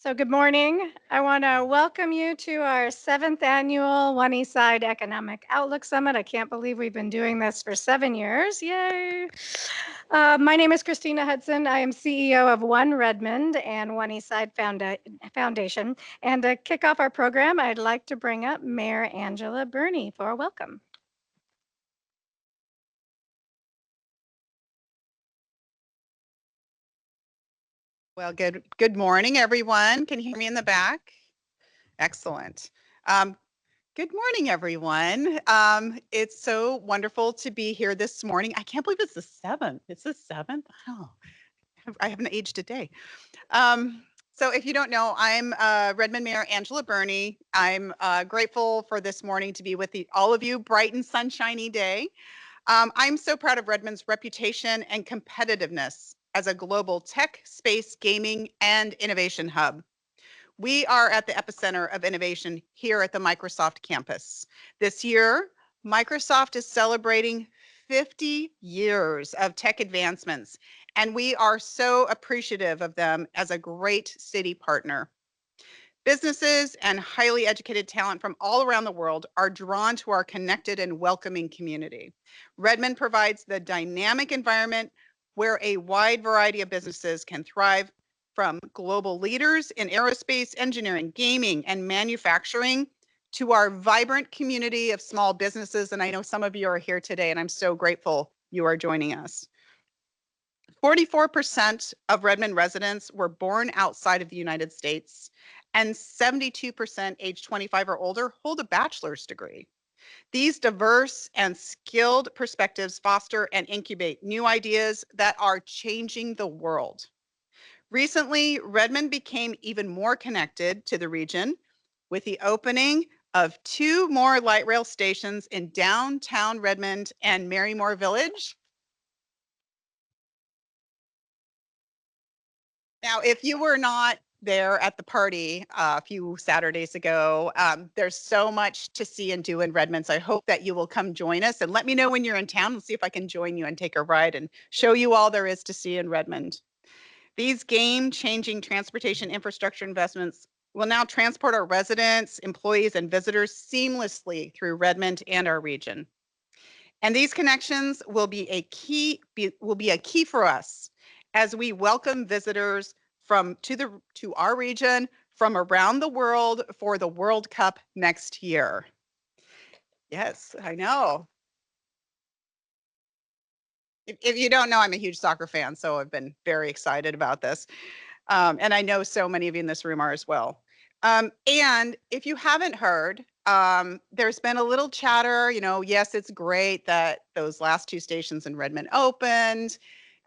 So, good morning. I want to welcome you to our seventh annual OneEastside Economic Outlook Summit. I can't believe we've been doing this for 7 years. Yay! My name is Christina Hudson. I am CEO of One Redmond and One Eastside Foundation. And to kick off our program, I'd like to bring up Mayor Angela Burney for a welcome. Well, good morning, everyone. Can you hear me in the back? Excellent. Um, Good morning, everyone. It's so wonderful to be here this morning. I can't believe it's the 7th. It's the 7th? Oh, I haven't aged a day. So if you don't know, I'm Redmond Mayor Angela Burney. I'm grateful for this morning to be with all of you, bright and sunshiny day. I'm so proud of Redmond's reputation and competitiveness as a global tech, space, gaming, and innovation hub. We are at the epicenter of innovation here at the Microsoft campus. This year, Microsoft is celebrating 50 years of tech advancements, and we are so appreciative of them as a great city partner. Businesses and highly educated talent from all around the world are drawn to our connected and welcoming community. Redmond provides the dynamic environment where a wide variety of businesses can thrive, from global leaders in aerospace, engineering, gaming, and manufacturing to our vibrant community of small businesses. And I know some of you are here today, and I'm so grateful you are joining us. 44% of Redmond residents were born outside of the United States, and 72% age 25 or older hold a bachelor's degree. These diverse and skilled perspectives foster and incubate new ideas that are changing the world. Recently, Redmond became even more connected to the region with the opening of 2 more light rail stations in downtown Redmond and Marymore Village. Now, if you were not there at the party a few Saturdays ago, there's so much to see and do in Redmond. So I hope that you will come join us and let me know when you're in town and see if I can join you and take a ride and show you all there is to see in Redmond. These game-changing transportation infrastructure investments will now transport our residents, employees, and visitors seamlessly through Redmond and our region. And these connections will be a key for us as we welcome visitors to our region from around the world for the World Cup next year. Yes, I know. If you don't know, I'm a huge soccer fan, so I've been very excited about this. And I know so many of you in this room are as well. And if you haven't heard, there's been a little chatter, yes, it's great that those last 2 stations in Redmond opened,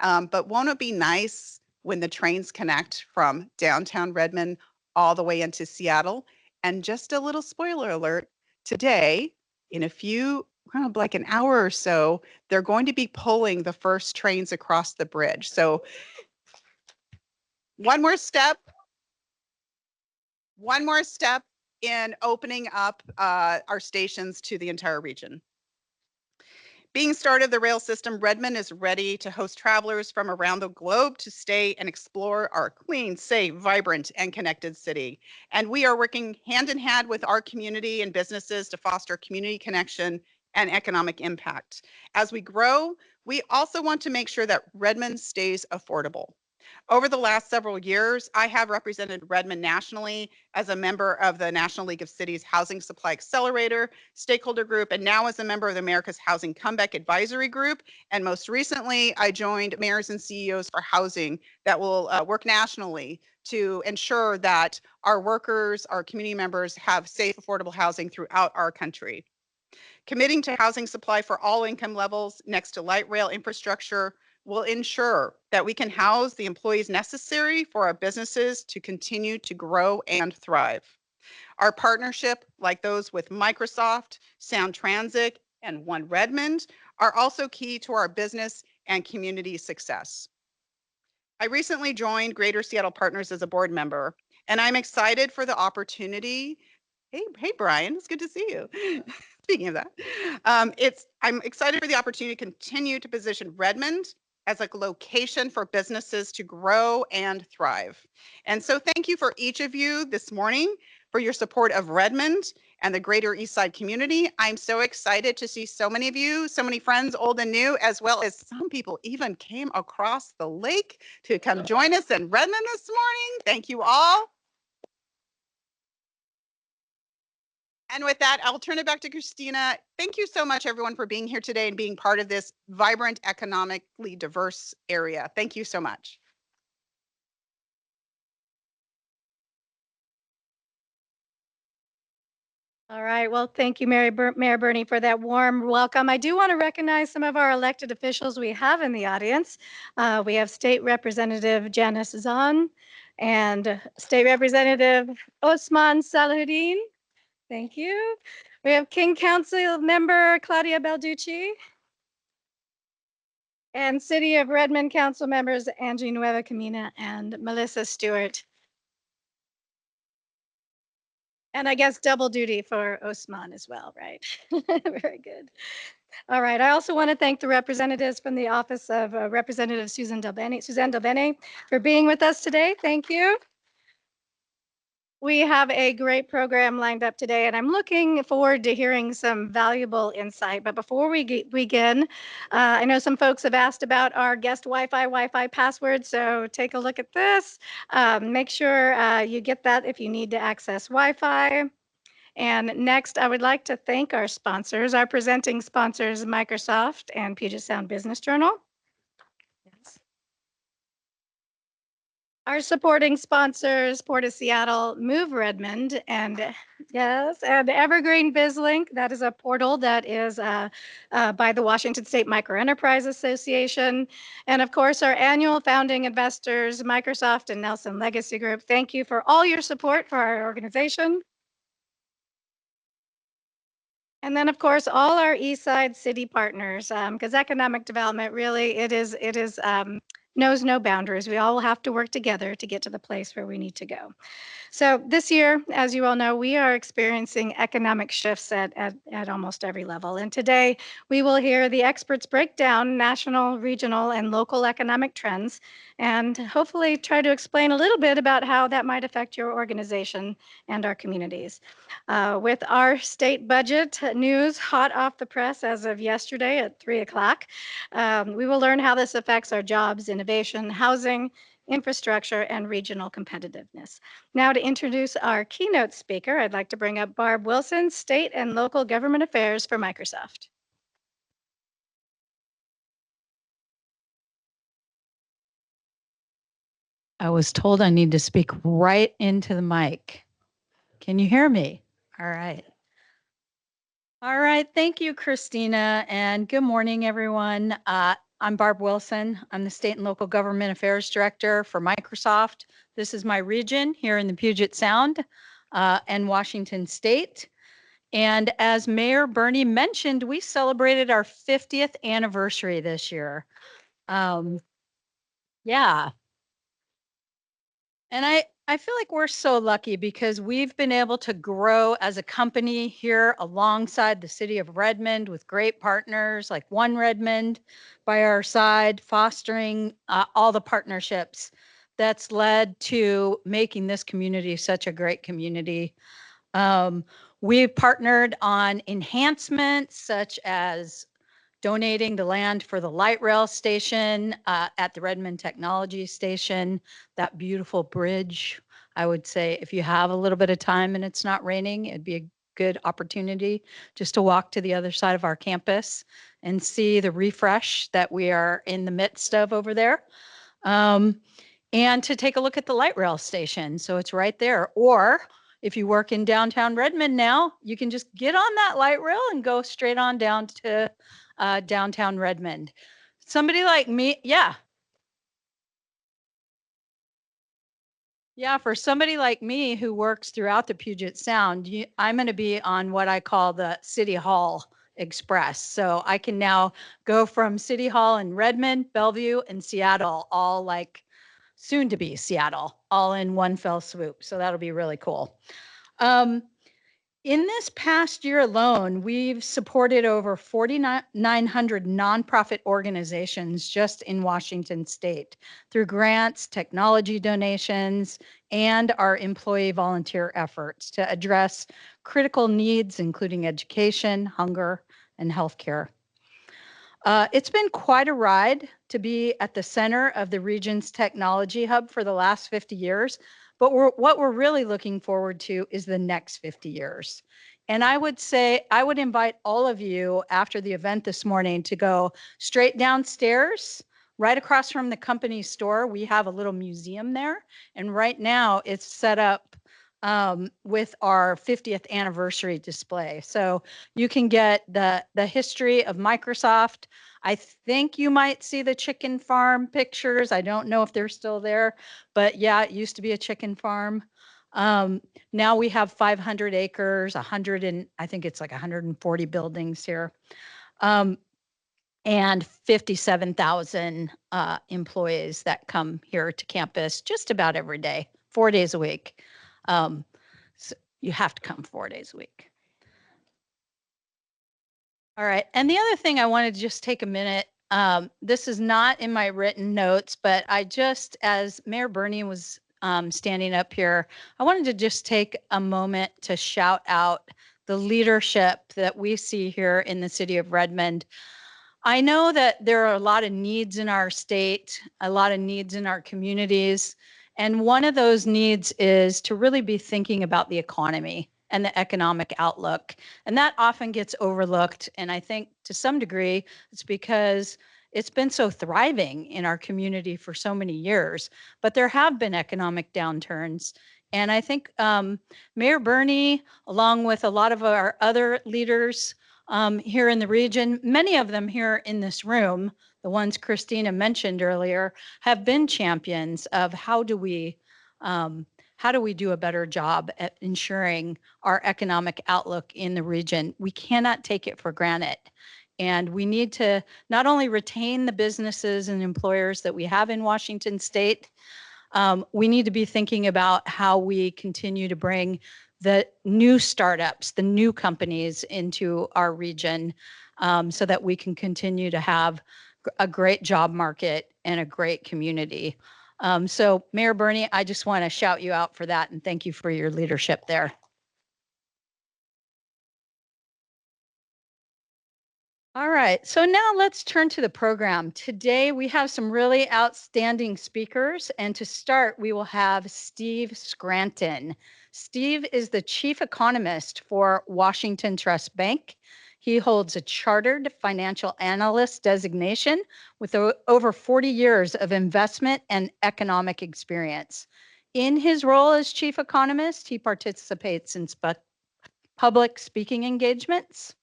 but won't it be nice when the trains connect from downtown Redmond all the way into Seattle? And just a little spoiler alert, today, in a few, like an hour or so, they're going to be pulling the first trains across the bridge. So one more step in opening up our stations to the entire region. Being start of the rail system, Redmond is ready to host travelers from around the globe to stay and explore our clean, safe, vibrant, and connected city. And we are working hand in hand with our community and businesses to foster community connection and economic impact. As we grow, we also want to make sure that Redmond stays affordable. Over the last several years, I have represented Redmond nationally as a member of the National League of Cities Housing Supply Accelerator stakeholder group, and now as a member of the America's Housing Comeback Advisory Group. And most recently, I joined Mayors and CEOs for Housing that will work nationally to ensure that our workers, our community members have safe, affordable housing throughout our country. Committing to housing supply for all income levels next to light rail infrastructure will ensure that we can house the employees necessary for our businesses to continue to grow and thrive. Our partnership, like those with Microsoft, Sound Transit, and One Redmond, are also key to our business and community success. I recently joined Greater Seattle Partners as a board member, and I'm excited for the opportunity. Hey, Brian, it's good to see you. Speaking of that, I'm excited for the opportunity to continue to position Redmond as a location for businesses to grow and thrive. And so thank you for each of you this morning for your support of Redmond and the greater Eastside community. I'm so excited to see so many of you, so many friends, old and new, as well as some people even came across the lake to come join us in Redmond this morning. Thank you all. And with that, I'll turn it back to Christina. Thank you so much, everyone, for being here today and being part of this vibrant, economically diverse area. Thank you so much. All right. Well, thank you, Mayor Bernie, for that warm welcome. I do want to recognize some of our elected officials we have in the audience. We have State Representative Janice Zahn and State Representative Osman Salahuddin. Thank you. We have King Council member Claudia Balducci and City of Redmond Council members Angie Nueva Camina and Melissa Stewart. And I guess double duty for Osman as well, right? Very good. All right. I also want to thank the representatives from the Office of Representative Suzanne Delbene, for being with us today. Thank you. We have a great program lined up today, and I'm looking forward to hearing some valuable insight. But before we begin, I know some folks have asked about our guest Wi-Fi password, so take a look at this. Make sure you get that if you need to access Wi-Fi. And next, I would like to thank our sponsors, our presenting sponsors, Microsoft and Puget Sound Business Journal. Yes. Our supporting sponsors, Port of Seattle, Move Redmond, and yes, and Evergreen BizLink. That is a portal that is by the Washington State Microenterprise Association. And of course, our annual founding investors, Microsoft and Nelson Legacy Group. Thank you for all your support for our organization. And then, of course, all our Eastside city partners, because economic development really knows no boundaries. We all have to work together to get to the place where we need to go. So this year, as you all know, we are experiencing economic shifts at almost every level. And today, we will hear the experts break down national, regional, and local economic trends, and hopefully try to explain a little bit about how that might affect your organization and our communities. With our state budget news hot off the press as of yesterday at 3 o'clock, we will learn how this affects our jobs, innovation, housing, infrastructure, and regional competitiveness. Now, to introduce our keynote speaker, I'd like to bring up Barb Wilson, State and Local Government Affairs for Microsoft. I was told I need to speak right into the mic. Can you hear me? All right. All right. Thank you, Christina. And good morning, everyone. I'm Barb Wilson. I'm the State and Local Government Affairs Director for Microsoft. This is my region here in the Puget Sound and Washington State. And as Mayor Bernie mentioned, we celebrated our 50th anniversary this year. Yeah. And I feel like we're so lucky because we've been able to grow as a company here alongside the city of Redmond with great partners like One Redmond by our side, fostering all the partnerships that's led to making this community such a great community. We've partnered on enhancements such as donating the land for the light rail station at the Redmond Technology Station, that beautiful bridge. I would say if you have a little bit of time and it's not raining, it'd be a good opportunity just to walk to the other side of our campus and see the refresh that we are in the midst of over there. And to take a look at the light rail station. So it's right there. Or if you work in downtown Redmond now, you can just get on that light rail and go straight on down to downtown Redmond. Somebody like me, yeah. Yeah, for somebody like me who works throughout the Puget Sound, I'm going to be on what I call the City Hall Express. So I can now go from City Hall in Redmond, Bellevue, and Seattle, all like soon to be Seattle, all in one fell swoop. So that'll be really cool. In this past year alone, we've supported over 4,900 nonprofit organizations just in Washington state through grants, technology donations, and our employee volunteer efforts to address critical needs, including education, hunger, and healthcare. It's been quite a ride to be at the center of the region's technology hub for the last 50 years, but what we're really looking forward to is the next 50 years. And I would say, I would invite all of you after the event this morning to go straight downstairs, right across from the company store. We have a little museum there, and right now it's set up with our 50th anniversary display. So you can get the history of Microsoft. I think you might see the chicken farm pictures. I don't know if they're still there, but yeah, it used to be a chicken farm. Now we have 500 acres, 100 and I think it's like 140 buildings here, and 57,000 employees that come here to campus just about every day, 4 days a week. So you have to come 4 days a week. All right. And the other thing I wanted to just take a minute, this is not in my written notes, but I just, as Mayor Bernie was standing up here, I wanted to just take a moment to shout out the leadership that we see here in the city of Redmond. I know that there are a lot of needs in our state, a lot of needs in our communities. And one of those needs is to really be thinking about the economy and the economic outlook. And that often gets overlooked. And I think to some degree, it's because it's been so thriving in our community for so many years. But there have been economic downturns. And I think Mayor Bernie, along with a lot of our other leaders, here in the region, many of them here in this room, the ones Christina mentioned earlier, have been champions of how do we do a better job at ensuring our economic outlook in the region. We cannot take it for granted. And we need to not only retain the businesses and employers that we have in Washington state, we need to be thinking about how we continue to bring the new startups, the new companies into our region, so that we can continue to have a great job market and a great community. So Mayor Bernie, I just want to shout you out for that and thank you for your leadership there. All right, so now let's turn to the program. Today we have some really outstanding speakers, and to start, we will have Steve Scranton. Steve is the chief economist for Washington Trust Bank. He holds a chartered financial analyst designation with over 40 years of investment and economic experience. In his role as chief economist, he participates in public speaking engagements,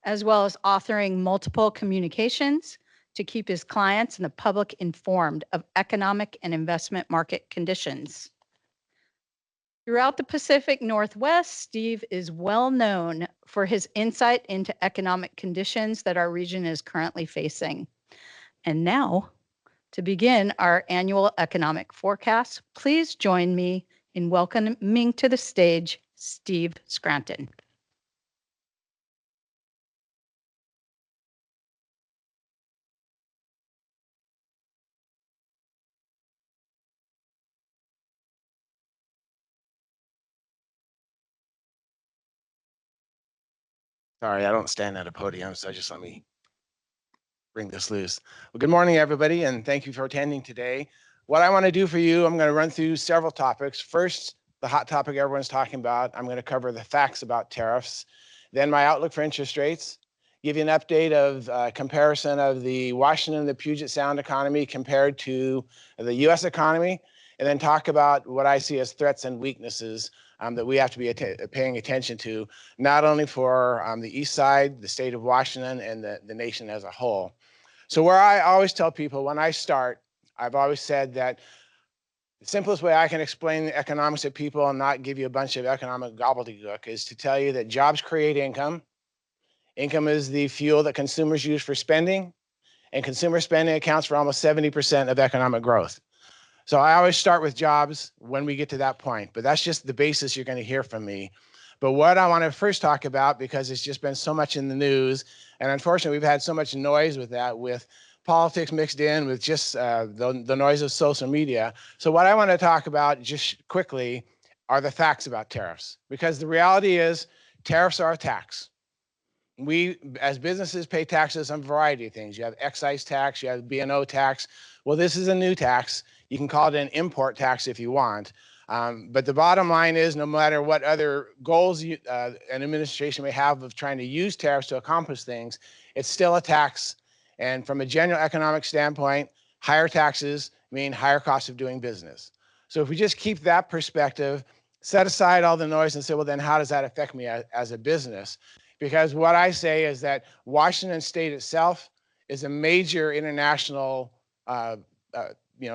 as well as authoring multiple communications to keep his clients and the public informed of economic and investment market conditions. Throughout the Pacific Northwest, Steve is well known for his insight into economic conditions that our region is currently facing. And now, to begin our annual economic forecast, please join me in welcoming to the stage Steve Scranton. Sorry, I don't stand at a podium, so just let me bring this loose. Well, good morning, everybody, and thank you for attending today. What I want to do for you, I'm going to run through several topics. First, the hot topic everyone's talking about. I'm going to cover the facts about tariffs, then my outlook for interest rates, give you an update of comparison of the Washington and the Puget Sound economy compared to the U.S. economy, and then talk about what I see as threats and weaknesses that we have to be paying attention to, not only for the East Side, the state of Washington, and the nation as a whole. So where I always tell people when I start, I've always said that the simplest way I can explain the economics to people and not give you a bunch of economic gobbledygook is to tell you that jobs create income. Income is the fuel that consumers use for spending, and consumer spending accounts for almost 70% of economic growth. So I always start with jobs when we get to that point, but that's just the basis you're going to hear from me. But what I want to first talk about, because it's just been so much in the news, and unfortunately we've had so much noise with that, with politics mixed in with just the noise of social media. So what I want to talk about just quickly are the facts about tariffs, because the reality is tariffs are a tax. We, as businesses, pay taxes on a variety of things. You have excise tax, you have B&O tax. Well, this is a new tax. You can call it an import tax if you want. But the bottom line is, no matter what other goals an administration may have of trying to use tariffs to accomplish things, it's still a tax. And from a general economic standpoint, higher taxes mean higher costs of doing business. So if we just keep that perspective, set aside all the noise and say, well, then how does that affect me as a business? Because what I say is that Washington State itself is a major international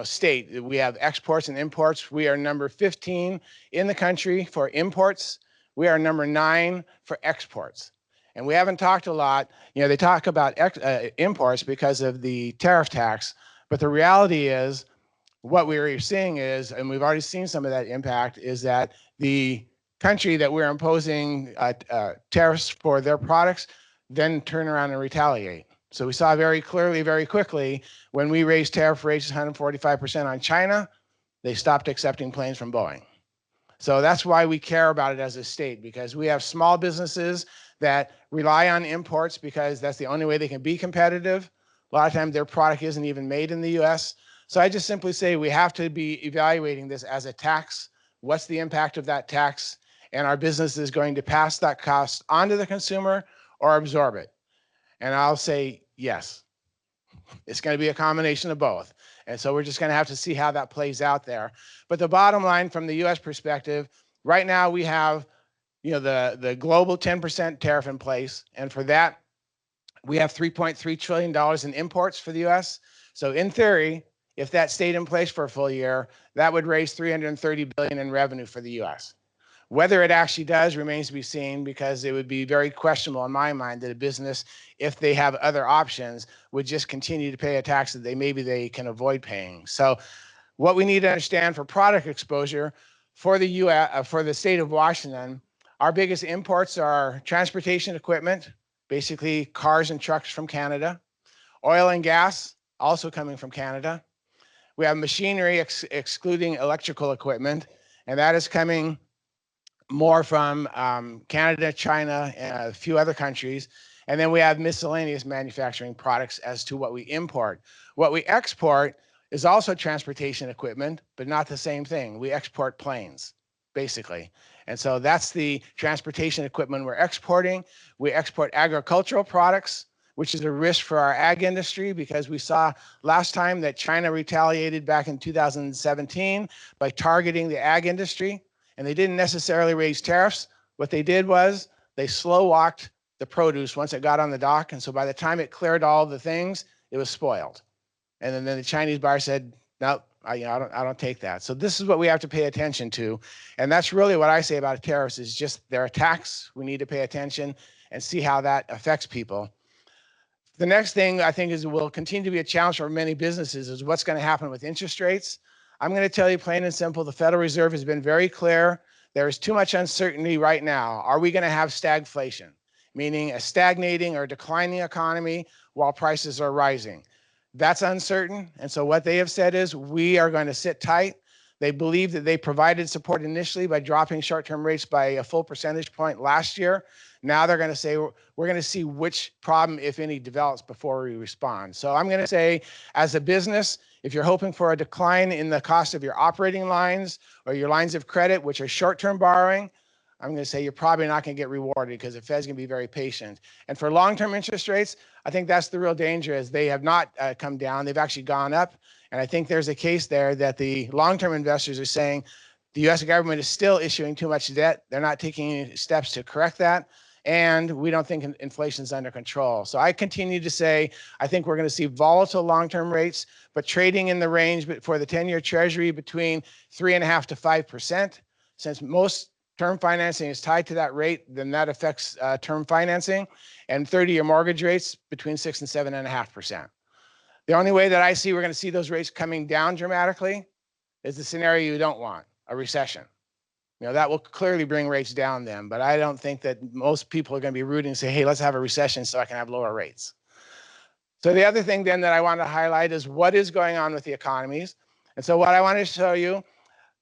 state. We have exports and imports. We are number 15 in the country for imports. We are number 9 for exports. And we haven't talked a lot. They talk about imports because of the tariff tax, but the reality is what we're seeing is, and we've already seen some of that impact, is that the country that we're imposing tariffs for their products then turn around and retaliate. So we saw very clearly, very quickly, when we raised tariff rates 145% on China, they stopped accepting planes from Boeing. So that's why we care about it as a state, because we have small businesses that rely on imports because that's the only way they can be competitive. A lot of times their product isn't even made in the US. So I just simply say we have to be evaluating this as a tax. What's the impact of that tax? And our business is going to pass that cost onto the consumer or absorb it. And I'll say yes. It's going to be a combination of both. And so we're just going to have to see how that plays out there. But the bottom line from the US perspective, right now we have the global 10% tariff in place. And for that, we have $3.3 trillion in imports for the US. So in theory, if that stayed in place for a full year, that would raise $330 billion in revenue for the US. Whether it actually does remains to be seen, because it would be very questionable in my mind that a business, if they have other options, would just continue to pay a tax that maybe they can avoid paying. So what we need to understand for product exposure for the US, for the state of Washington, our biggest imports are transportation equipment, basically cars and trucks from Canada, oil and gas, also coming from Canada. We have machinery excluding electrical equipment, and that is coming more from Canada, China, and a few other countries. And then we have miscellaneous manufacturing products as to what we import. What we export is also transportation equipment, but not the same thing. We export planes, basically. And so that's the transportation equipment we're exporting. We export agricultural products, which is a risk for our ag industry, because we saw last time that China retaliated back in 2017 by targeting the ag industry. And they didn't necessarily raise tariffs. What they did was they slow walked the produce once it got on the dock. And so by the time it cleared all the things, it was spoiled. And then the Chinese buyer said, no, I don't take that. So this is what we have to pay attention to. And that's really what I say about tariffs, is just they're a tax. We need to pay attention and see how that affects people. The next thing I think is will continue to be a challenge for many businesses is what's going to happen with interest rates. I'm going to tell you plain and simple, the Federal Reserve has been very clear. There is too much uncertainty right now. Are we going to have stagflation, meaning a stagnating or declining economy while prices are rising? That's uncertain. And so what they have said is we are going to sit tight. They believe that they provided support initially by dropping short-term rates by a full percentage point last year. Now they're going to say, we're going to see which problem, if any, develops before we respond. So I'm going to say, as a business, if you're hoping for a decline in the cost of your operating lines or your lines of credit, which are short-term borrowing, I'm going to say you're probably not going to get rewarded, because the Fed's going to be very patient. And for long-term interest rates, I think that's the real danger, is they have not come down. They've actually gone up. And I think there's a case there that the long-term investors are saying the U.S. government is still issuing too much debt. They're not taking any steps to correct that. And we don't think inflation is under control. So I continue to say, I think we're going to see volatile long-term rates, but trading in the range for the 10-year Treasury between 3.5% to 5%. Since most term financing is tied to that rate, then that affects term financing, and 30-year mortgage rates between 6% and 7.5%. The only way that I see we're going to see those rates coming down dramatically is the scenario you don't want, a recession. That will clearly bring rates down then, but I don't think that most people are going to be rooting and say, hey, let's have a recession so I can have lower rates. So the other thing then that I want to highlight is what is going on with the economies. And so what I want to show you,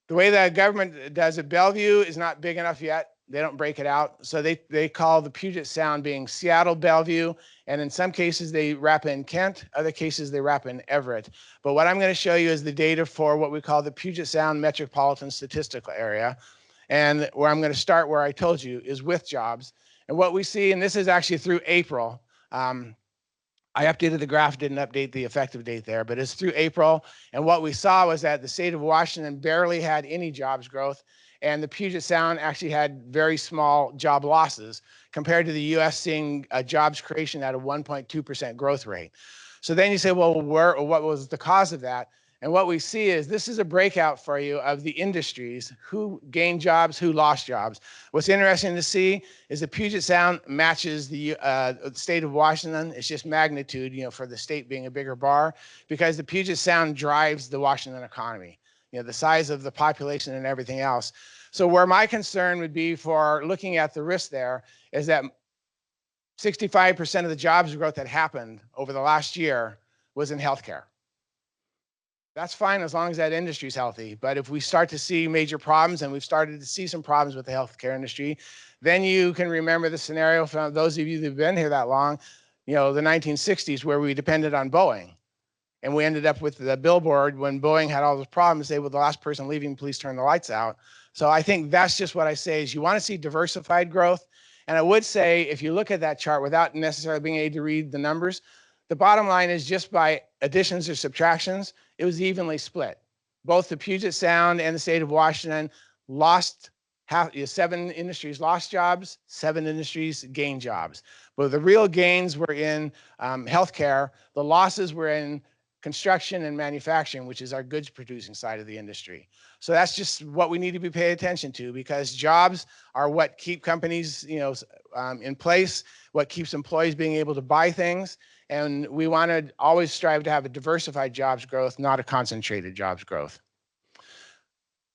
the way the government does it, Bellevue is not big enough yet. They don't break it out. So they call the Puget Sound being Seattle, Bellevue, and in some cases they wrap in Kent, other cases they wrap in Everett. But what I'm going to show you is the data for what we call the Puget Sound Metropolitan Statistical Area. And where I'm going to start where I told you is with jobs. And what we see, and this is actually through April, I updated the graph, didn't update the effective date there, but it's through April. And what we saw was that the state of Washington barely had any jobs growth, and the Puget Sound actually had very small job losses compared to the US seeing a jobs creation at a 1.2% growth rate. So then you say, well, what was the cause of that? And what we see is this is a breakout for you of the industries, who gained jobs, who lost jobs. What's interesting to see is the Puget Sound matches the state of Washington. It's just magnitude, for the state being a bigger bar, because the Puget Sound drives the Washington economy, the size of the population and everything else. So where my concern would be for looking at the risk there is that 65% of the jobs growth that happened over the last year was in healthcare. That's fine as long as that industry is healthy. But if we start to see major problems, and we've started to see some problems with the healthcare industry, then you can remember the scenario from those of you who've been here that long, the 1960s, where we depended on Boeing. And we ended up with the billboard when Boeing had all those problems, say, well, the last person leaving, please turn the lights out. So I think that's just what I say is you want to see diversified growth. And I would say, if you look at that chart without necessarily being able to read the numbers, the bottom line is just by additions or subtractions, it was evenly split. Both the Puget Sound and the state of Washington lost 7 industries lost jobs, 7 industries gained jobs. But the real gains were in healthcare. The losses were in construction and manufacturing, which is our goods producing side of the industry. So that's just what we need to be paying attention to, because jobs are what keep companies, in place, what keeps employees being able to buy things. And we want to always strive to have a diversified jobs growth, not a concentrated jobs growth.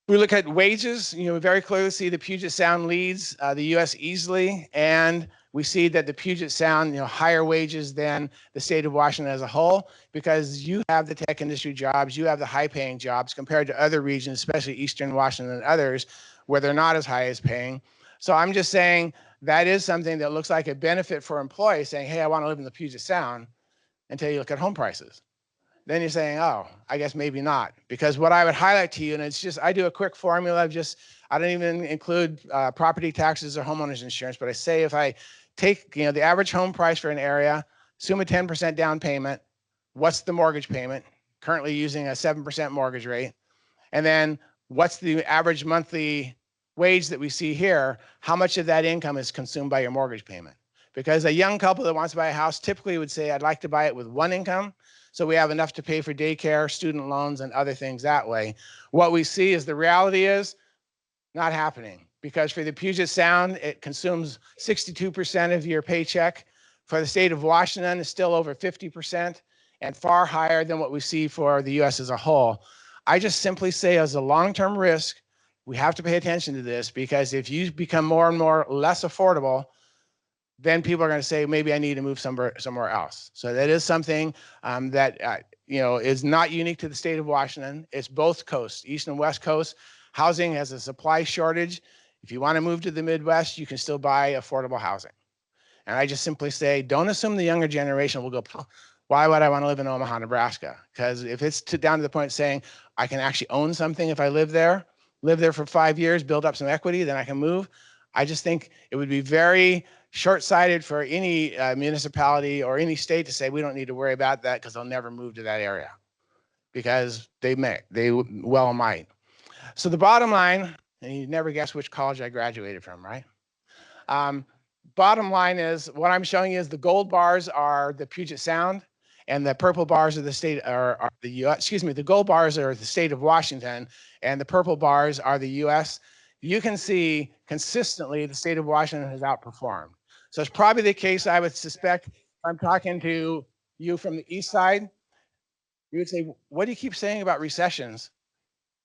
We look at wages, we very clearly see the Puget Sound leads the US easily, and we see that the Puget Sound, higher wages than the state of Washington as a whole, because you have the tech industry jobs, you have the high paying jobs compared to other regions, especially Eastern Washington and others, where they're not as high as paying. So I'm just saying that is something that looks like a benefit for employees saying, hey, I want to live in the Puget Sound, until you look at home prices. Then you're saying, oh, I guess maybe not. Because what I would highlight to you, and it's just, I do a quick formula of I don't even include property taxes or homeowners insurance, but I say if I take, the average home price for an area, assume a 10% down payment, what's the mortgage payment? Currently using a 7% mortgage rate. And then what's the average monthly wage that we see here? How much of that income is consumed by your mortgage payment? Because a young couple that wants to buy a house typically would say, I'd like to buy it with one income, so we have enough to pay for daycare, student loans, and other things that way. What we see is the reality is not happening, because for the Puget Sound, it consumes 62% of your paycheck. For the state of Washington, it's still over 50% and far higher than what we see for the US as a whole. I just simply say, as a long-term risk, we have to pay attention to this, because if you become more and more less affordable, then people are going to say, maybe I need to move somewhere else. So that is something that is not unique to the state of Washington. It's both coasts, East and West Coast. Housing has a supply shortage. If you want to move to the Midwest, you can still buy affordable housing. And I just simply say, don't assume the younger generation will go, why would I want to live in Omaha, Nebraska? Because if it's down to the point saying, I can actually own something if I live there for 5 years, build up some equity, then I can move. I just think it would be very short-sighted for any municipality or any state to say, we don't need to worry about that because they'll never move to that area, because they well might. So the bottom line, and you never guess which college I graduated from, right? Bottom line is, what I'm showing you is the gold bars are the Puget Sound, and the purple bars are the state, are the U.S. Excuse me, the gold bars are the state of Washington, and the purple bars are the U.S. You can see consistently the state of Washington has outperformed. So it's probably the case, I would suspect, if I'm talking to you from the east side, you would say, what do you keep saying about recessions?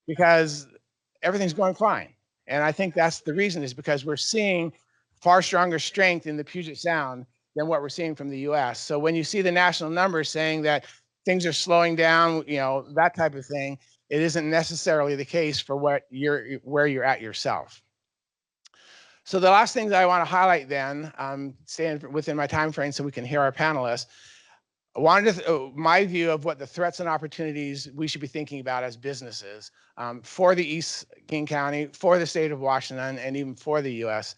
Because everything's going fine. And I think that's the reason, is because we're seeing far stronger strength in the Puget Sound than what we're seeing from the US. So when you see the national numbers saying that things are slowing down, that type of thing, it isn't necessarily the case for where you're at yourself. So the last things I want to highlight then, staying within my time frame so we can hear our panelists, I wanted my view of what the threats and opportunities we should be thinking about as businesses for the East King County, for the state of Washington, and even for the U.S.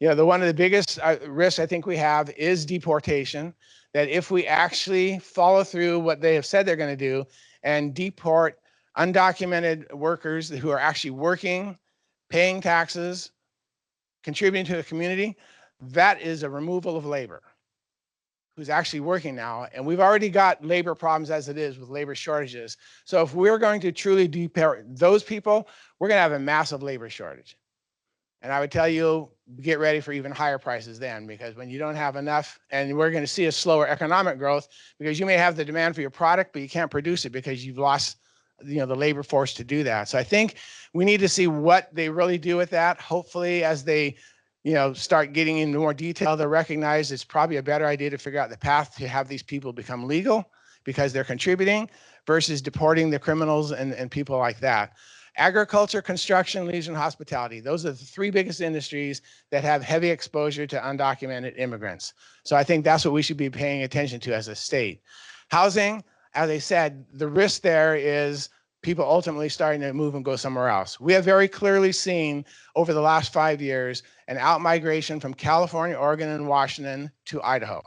One of the biggest risks I think we have is deportation, that if we actually follow through what they have said they're going to do and deport undocumented workers who are actually working, paying taxes, contributing to the community, that is a removal of labor who's actually working now. And we've already got labor problems as it is with labor shortages. So if we're going to truly deport those people, we're going to have a massive labor shortage. And I would tell you, get ready for even higher prices then, because when you don't have enough, and we're going to see a slower economic growth, because you may have the demand for your product, but you can't produce it because you've lost the labor force to do that. So I think we need to see what they really do with that. Hopefully, as they start getting into more detail, they'll recognize it's probably a better idea to figure out the path to have these people become legal because they're contributing versus deporting the criminals and people like that. Agriculture, construction, leisure, and hospitality. Those are the three biggest industries that have heavy exposure to undocumented immigrants. So I think that's what we should be paying attention to as a state. Housing, as I said, the risk there is people ultimately starting to move and go somewhere else. We have very clearly seen over the last 5 years an outmigration from California, Oregon, and Washington to Idaho.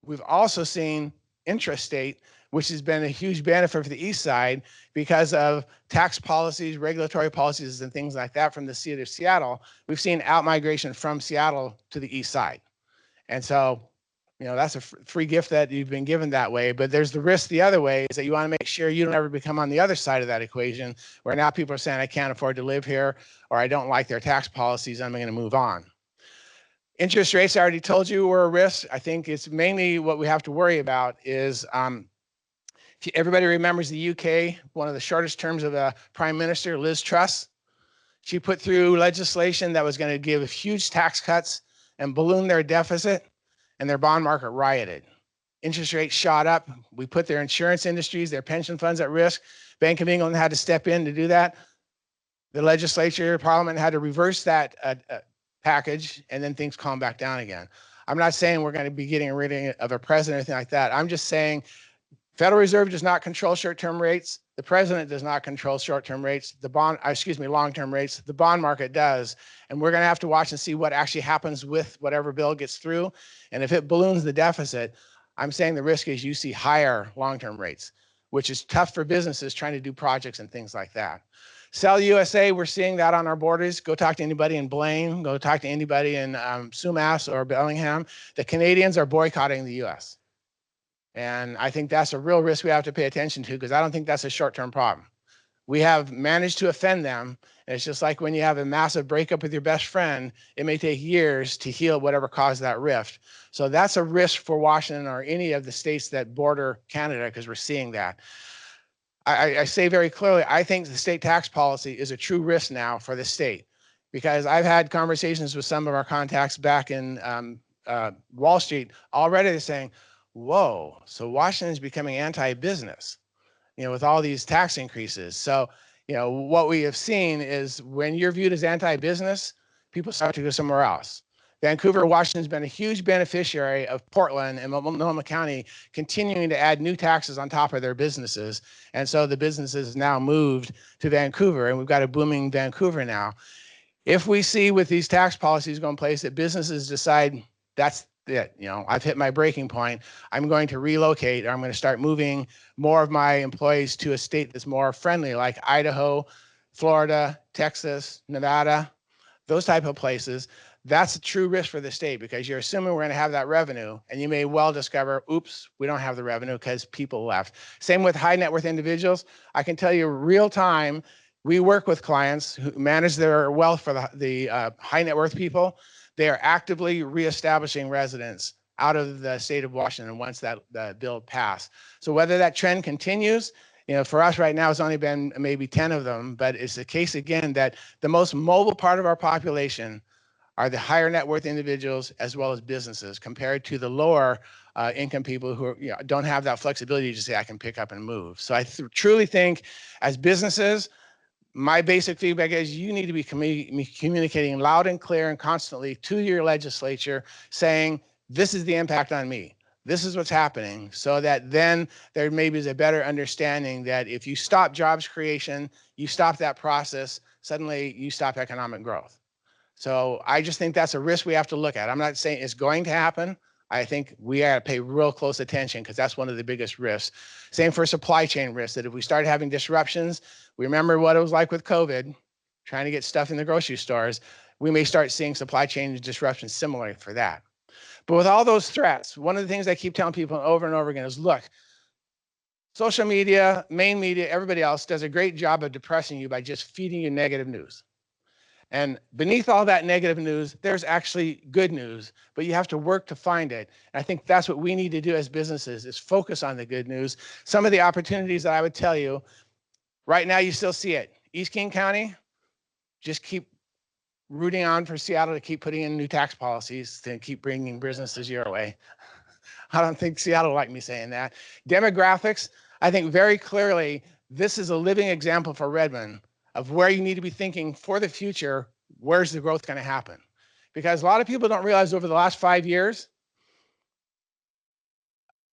We've also seen intrastate, which has been a huge benefit for the East Side because of tax policies, regulatory policies, and things like that from the city of Seattle. We've seen outmigration from Seattle to the East Side. And so, that's a free gift that you've been given that way. But there's the risk the other way, is that you want to make sure you don't ever become on the other side of that equation, where now people are saying, I can't afford to live here, or I don't like their tax policies, I'm going to move on. Interest rates, I already told you, were a risk. I think it's mainly what we have to worry about is everybody remembers the UK, one of the shortest terms of a prime minister, Liz Truss. She put through legislation that was going to give huge tax cuts and balloon their deficit, and their bond market rioted. Interest rates shot up. We put their insurance industries, their pension funds at risk. Bank of England had to step in to do that. The legislature, Parliament had to reverse that package, and then things calmed back down again. I'm not saying we're going to be getting rid of a president or anything like that. I'm just saying Federal Reserve does not control short-term rates. The president does not control short-term rates. Long-term rates. The bond market does. And we're going to have to watch and see what actually happens with whatever bill gets through. And if it balloons the deficit, I'm saying the risk is you see higher long-term rates, which is tough for businesses trying to do projects and things like that. Sell USA, we're seeing that on our borders. Go talk to anybody in Blaine. Go talk to anybody in Sumas or Bellingham. The Canadians are boycotting the US. And I think that's a real risk we have to pay attention to, because I don't think that's a short-term problem. We have managed to offend them. And it's just like when you have a massive breakup with your best friend, it may take years to heal whatever caused that rift. So that's a risk for Washington or any of the states that border Canada, because we're seeing that. I say very clearly, I think the state tax policy is a true risk now for the state, because I've had conversations with some of our contacts back in Wall Street already. They're saying, whoa, so Washington is becoming anti-business, with all these tax increases. So, what we have seen is when you're viewed as anti-business, people start to go somewhere else. Vancouver, Washington's been a huge beneficiary of Portland and Multnomah County continuing to add new taxes on top of their businesses. And so the businesses now moved to Vancouver, and we've got a booming Vancouver now. If we see with these tax policies going in place that businesses decide that's it, I've hit my breaking point, I'm going to relocate, or I'm going to start moving more of my employees to a state that's more friendly, like Idaho, Florida, Texas, Nevada, those type of places, that's a true risk for the state, because you're assuming we're going to have that revenue, and you may well discover, oops, we don't have the revenue because people left. Same with high net worth individuals. I can tell you real time, we work with clients who manage their wealth for the high net worth people. They are actively reestablishing residents out of the state of Washington once that bill passed. So whether that trend continues, For us right now, it's only been maybe 10 of them, but it's the case again that the most mobile part of our population are the higher net worth individuals as well as businesses compared to the lower income people who don't have that flexibility to say, I can pick up and move. So I truly think as businesses, my basic feedback is you need to be communicating loud and clear and constantly to your legislature saying, this is the impact on me. This is what's happening, so that then there maybe is a better understanding that if you stop jobs creation, you stop that process, suddenly you stop economic growth. So I just think that's a risk we have to look at. I'm not saying it's going to happen. I think we got to pay real close attention because that's one of the biggest risks. Same for supply chain risks, that if we start having disruptions, we remember what it was like with COVID, trying to get stuff in the grocery stores, we may start seeing supply chain disruptions similar for that. But with all those threats, one of the things I keep telling people over and over again is, look, social media, main media, everybody else does a great job of depressing you by just feeding you negative news. And beneath all that negative news, there's actually good news, but you have to work to find it. And I think that's what we need to do as businesses, is focus on the good news. Some of the opportunities that I would tell you, right now you still see it. East King County, just keep rooting on for Seattle to keep putting in new tax policies to keep bringing businesses your way. I don't think Seattle liked me saying that. Demographics, I think very clearly, this is a living example for Redmond of where you need to be thinking for the future, where's the growth going to happen? Because a lot of people don't realize over the last 5 years,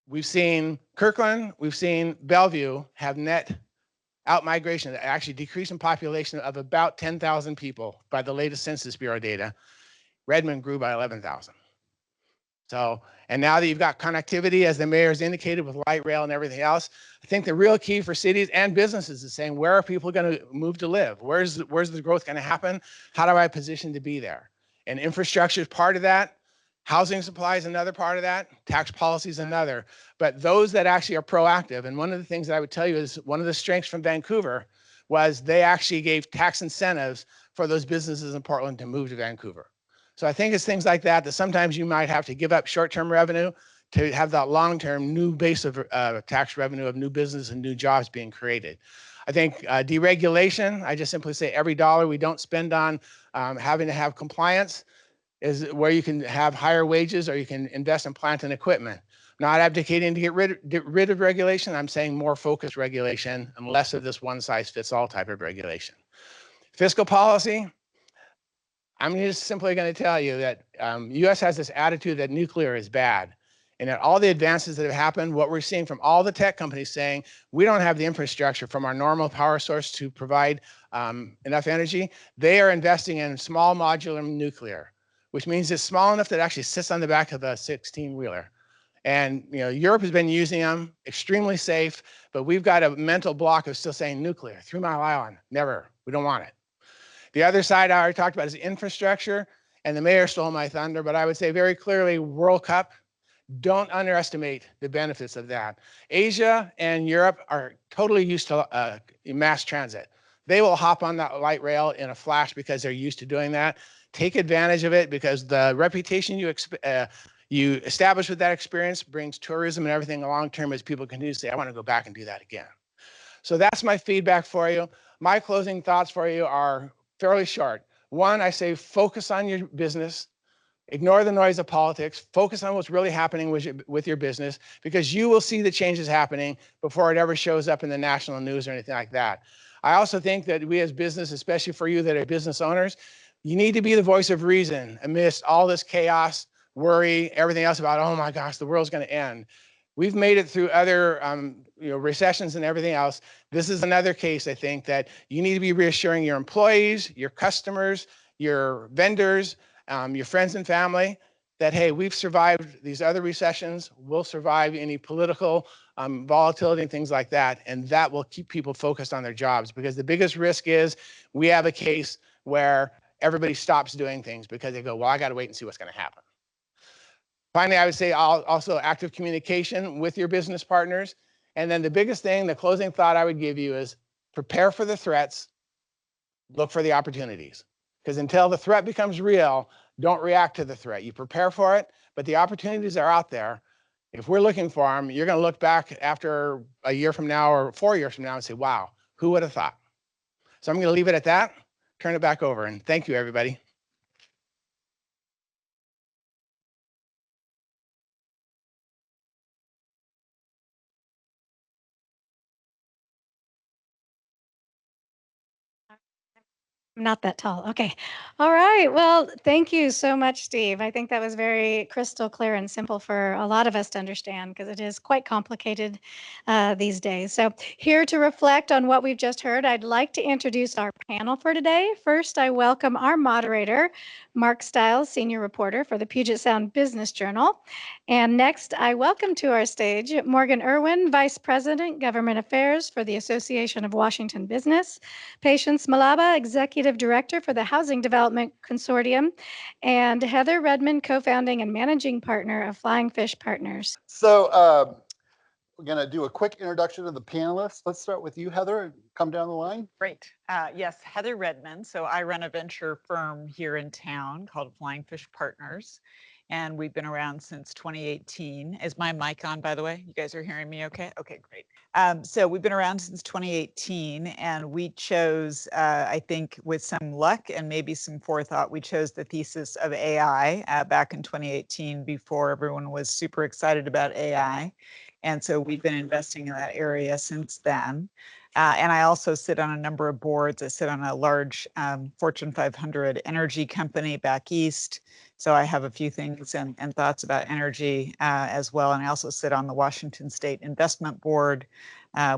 we've seen Kirkland, we've seen Bellevue have net out-migration, actually decrease in population of about 10,000 people by the latest Census Bureau data. Redmond grew by 11,000. So, and now that you've got connectivity, as the mayor's indicated, with light rail and everything else, I think the real key for cities and businesses is saying, where are people going to move to live? Where's the growth going to happen? How do I position to be there? And infrastructure is part of that. Housing supply is another part of that. Tax policy is another. But those that actually are proactive, and one of the things that I would tell you is one of the strengths from Vancouver was they actually gave tax incentives for those businesses in Portland to move to Vancouver. So I think it's things like that that sometimes you might have to give up short-term revenue to have that long-term new base of tax revenue of new business and new jobs being created. I think deregulation, I just simply say every dollar we don't spend on having to have compliance is where you can have higher wages, or you can invest in plant and equipment. Not abdicating to get rid of regulation. I'm saying more focused regulation and less of this one-size-fits-all type of regulation. Fiscal policy, I'm just simply going to tell you that U.S. has this attitude that nuclear is bad, and that all the advances that have happened, what we're seeing from all the tech companies saying, we don't have the infrastructure from our normal power source to provide enough energy. They are investing in small modular nuclear, which means it's small enough that it actually sits on the back of a 16-wheeler. And Europe has been using them, extremely safe, but we've got a mental block of still saying nuclear, 3 Mile Island, never, we don't want it. The other side I already talked about is infrastructure, and the mayor stole my thunder, but I would say very clearly World Cup, don't underestimate the benefits of that. Asia and Europe are totally used to mass transit. They will hop on that light rail in a flash because they're used to doing that. Take advantage of it, because the reputation you establish with that experience brings tourism and everything long term as people continue to say, I want to go back and do that again. So that's my feedback for you. My closing thoughts for you are fairly short. One, I say focus on your business. Ignore the noise of politics. Focus on what's really happening with your business, because you will see the changes happening before it ever shows up in the national news or anything like that. I also think that we as business, especially for you that are business owners, you need to be the voice of reason amidst all this chaos, worry, everything else about, oh my gosh, the world's going to end. We've made it through other recessions and everything else. This is another case, I think, that you need to be reassuring your employees, your customers, your vendors, your friends and family, that, hey, we've survived these other recessions. We'll survive any political volatility and things like that. And that will keep people focused on their jobs, because the biggest risk is we have a case where everybody stops doing things because they go, well, I got to wait and see what's going to happen. Finally, I would say also active communication with your business partners. And then the biggest thing, the closing thought I would give you is prepare for the threats, look for the opportunities. Because until the threat becomes real, don't react to the threat. You prepare for it, but the opportunities are out there. If we're looking for them, you're going to look back after a year from now or 4 years from now and say, wow, who would have thought? So I'm going to leave it at that, turn it back over, and thank you, everybody. I'm not that tall. Okay. All right. Well, thank you so much, Steve. I think that was very crystal clear and simple for a lot of us to understand because it is quite complicated these days. So, here to reflect on what we've just heard, I'd like to introduce our panel for today. First, I welcome our moderator, Mark Stiles, senior reporter for the Puget Sound Business Journal. And next, I welcome to our stage Morgan Irwin, Vice President, Government Affairs for the Association of Washington Business, Patience Malaba, Executive Director for the Housing Development Consortium, and Heather Redmond, co-founding and managing partner of Flying Fish Partners. So we're going to do a quick introduction of the panelists. Let's start with you, Heather, and come down the line. Great. Yes, Heather Redmond. So I run a venture firm here in town called Flying Fish Partners, and we've been around since 2018. Is my mic on, by the way? You guys are hearing me okay? Okay, great. So we've been around since 2018, and we chose, I think with some luck and maybe some forethought, we chose the thesis of AI back in 2018 before everyone was super excited about AI. And so we've been investing in that area since then. And I also sit on a number of boards. I sit on a large Fortune 500 energy company back east. So I have a few things and thoughts about energy as well. And I also sit on the Washington State Investment Board,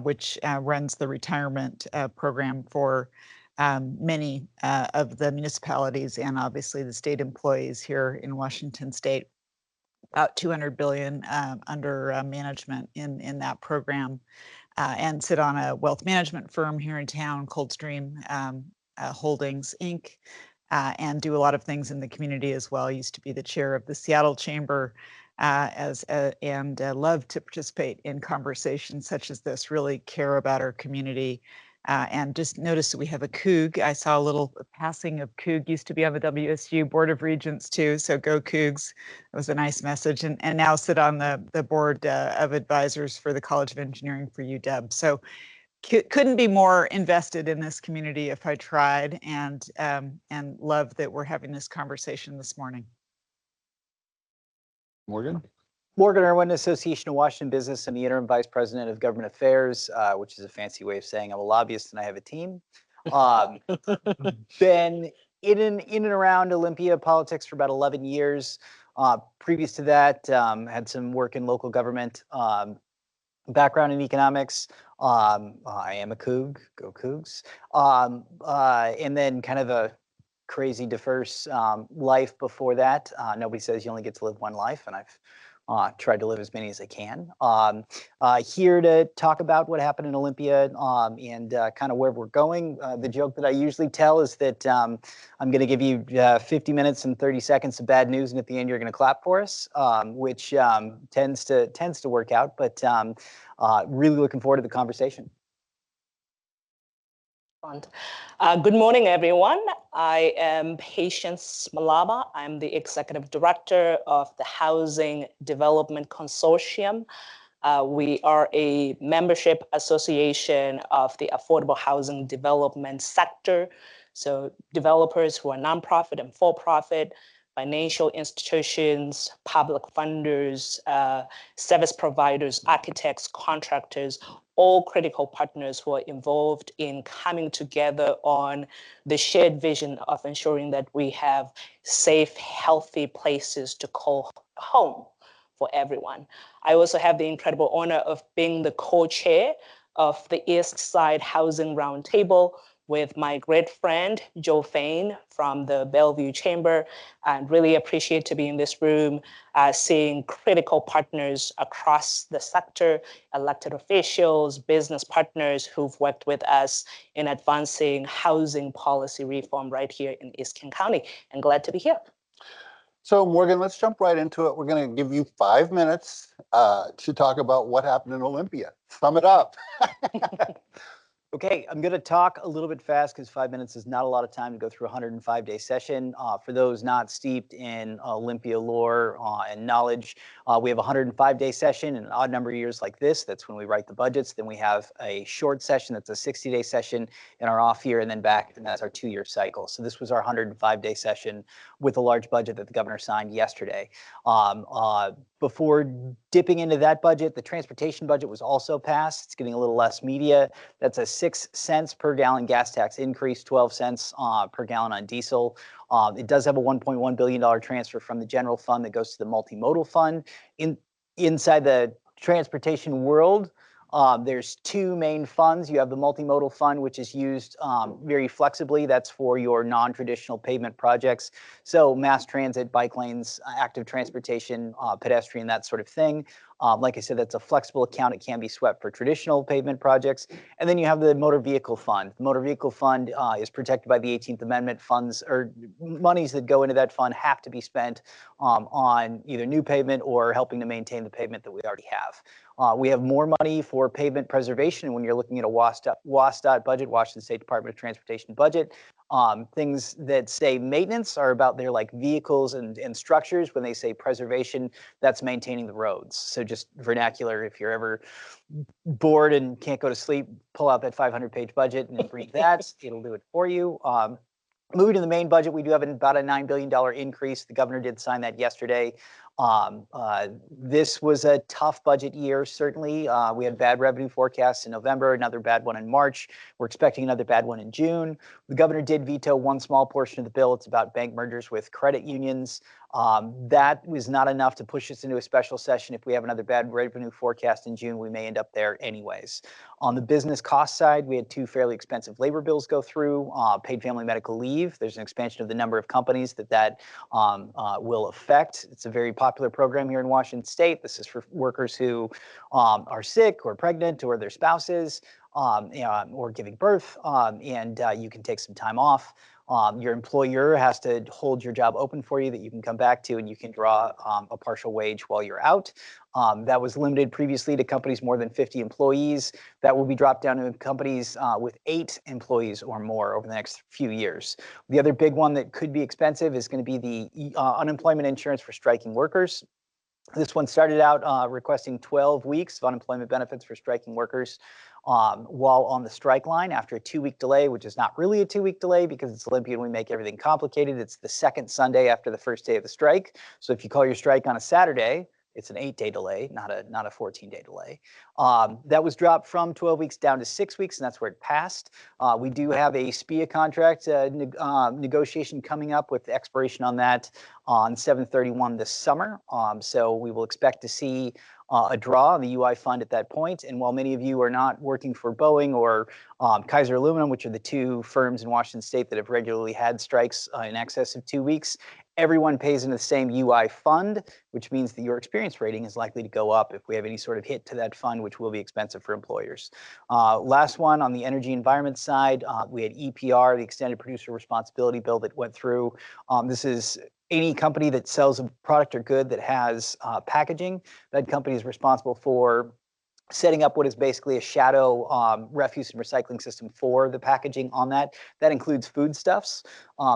which runs the retirement program for many of the municipalities and obviously the state employees here in Washington State. About 200 billion under management in that program. And sit on a wealth management firm here in town, Coldstream Holdings, Inc., and do a lot of things in the community as well. I used to be the chair of the Seattle Chamber and love to participate in conversations such as this, really care about our community. And just noticed that we have a Coug. I saw a little passing of Coug, used to be on the WSU Board of Regents too, so go Cougs. It was a nice message. And now sit on the board of advisors for the College of Engineering for UW. So couldn't be more invested in this community if I tried, and love that we're having this conversation this morning. Morgan? Morgan Irwin, Association of Washington Business, and the Interim Vice President of Government Affairs, which is a fancy way of saying I'm a lobbyist and I have a team. Been in and around Olympia politics for about 11 years. Previous to that, had some work in local government, background in economics. I am a Coug, go Cougs. And then kind of a crazy diverse life before that. Nobody says you only get to live one life, and I've tried to live as many as I can. Here to talk about what happened in Olympia and kind of where we're going. The joke that I usually tell is that I'm going to give you 50 minutes and 30 seconds of bad news, and at the end you're going to clap for us, which tends to work out. But really looking forward to the conversation. Good morning, everyone. I am Patience Malaba. I'm the Executive Director of the Housing Development Consortium. We are a membership association of the affordable housing development sector. So developers who are nonprofit and for-profit, financial institutions, public funders, service providers, architects, contractors, all critical partners who are involved in coming together on the shared vision of ensuring that we have safe, healthy places to call home for everyone. I also have the incredible honor of being the co-chair of the Eastside Housing Roundtable with my great friend, Joe Fain from the Bellevue Chamber, and really appreciate to be in this room, seeing critical partners across the sector, elected officials, business partners who've worked with us in advancing housing policy reform right here in East King County, and glad to be here. So Morgan, let's jump right into it. We're going to give you 5 minutes to talk about what happened in Olympia. Sum it up. Okay, I'm going to talk a little bit fast because 5 minutes is not a lot of time to go through a 105-day session. For those not steeped in Olympia lore and knowledge, we have a 105-day session in an odd number of years like this. That's when we write the budgets. Then we have a short session that's a 60-day session in our off year, and then back, and that's our 2-year cycle. So this was our 105-day session with a large budget that the governor signed yesterday. Before dipping into that budget, the transportation budget was also passed. It's getting a little less media. That's a 6 cents per gallon gas tax increase, 12 cents per gallon on diesel. It does have a $1.1 billion transfer from the general fund that goes to the multimodal fund. Inside the transportation world, there's 2 main funds. You have the multimodal fund, which is used very flexibly. That's for your non-traditional pavement projects. So mass transit, bike lanes, active transportation, pedestrian, that sort of thing. Like I said, that's a flexible account. It can be swept for traditional pavement projects. And then you have the motor vehicle fund. The motor vehicle fund is protected by the 18th Amendment. Funds or monies that go into that fund have to be spent on either new pavement or helping to maintain the pavement that we already have. We have more money for pavement preservation when you're looking at a WASDOT budget, Washington State Department of Transportation budget. Things that say maintenance are about their like vehicles and structures. When they say preservation, that's maintaining the roads. So just vernacular, if you're ever bored and can't go to sleep, pull out that 500-page budget and read that. It'll do it for you. Moving to the main budget, we do have about a $9 billion increase. The governor did sign that yesterday. This was a tough budget year, certainly. We had bad revenue forecasts in November, another bad one in March. We're expecting another bad one in June. The governor did veto one small portion of the bill. It's about bank mergers with credit unions. That was not enough to push us into a special session. If we have another bad revenue forecast in June, we may end up there anyways. On the business cost side, we had 2 fairly expensive labor bills go through, paid family medical leave. There's an expansion of the number of companies that will affect. It's a very popular program here in Washington State. This is for workers who are sick or pregnant or their spouses or giving birth, and you can take some time off. Your employer has to hold your job open for you that you can come back to, and you can draw a partial wage while you're out. That was limited previously to companies more than 50 employees. That will be dropped down to companies with 8 employees or more over the next few years. The other big one that could be expensive is going to be the unemployment insurance for striking workers. This one started out requesting 12 weeks of unemployment benefits for striking workers while on the strike line after a 2-week delay, which is not really a 2-week delay because it's Olympia and we make everything complicated. It's the second Sunday after the first day of the strike. So if you call your strike on a Saturday, it's an 8-day delay, not a 14-day delay. That was dropped from 12 weeks down to 6 weeks, and that's where it passed. We do have a SPIA contract negotiation coming up with the expiration on that on 7/31 this summer. So we will expect to see a draw on the UI fund at that point. And while many of you are not working for Boeing or Kaiser Aluminum, which are the 2 firms in Washington State that have regularly had strikes in excess of 2 weeks, everyone pays into the same UI fund, which means that your experience rating is likely to go up if we have any sort of hit to that fund, which will be expensive for employers. Last one on the energy environment side, we had EPR, the Extended Producer Responsibility Bill that went through. This is any company that sells a product or good that has packaging. That company is responsible for setting up what is basically a shadow refuse and recycling system for the packaging on that. That includes foodstuffs.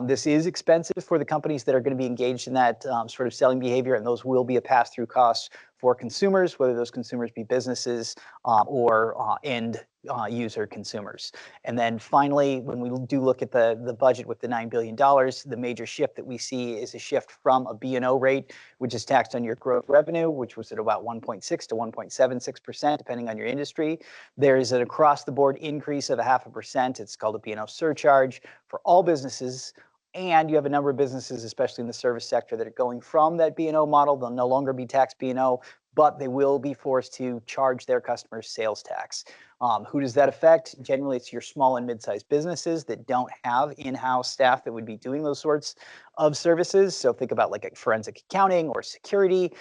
This is expensive for the companies that are going to be engaged in that sort of selling behavior, and those will be a pass-through cost for consumers, whether those consumers be businesses or end user consumers. And then finally, when we do look at the budget with the $9 billion, the major shift that we see is a shift from a B&O rate, which is taxed on your gross revenue, which was at about 1.6 to 1.76%, depending on your industry. There is an across-the-board increase of 0.5%. It's called a B&O surcharge for all businesses. And you have a number of businesses, especially in the service sector, that are going from that B&O model. They'll no longer be taxed B&O, but they will be forced to charge their customers sales tax. Who does that affect? Generally, it's your small and mid-sized businesses that don't have in-house staff that would be doing those sorts of services. So think about like forensic accounting or security,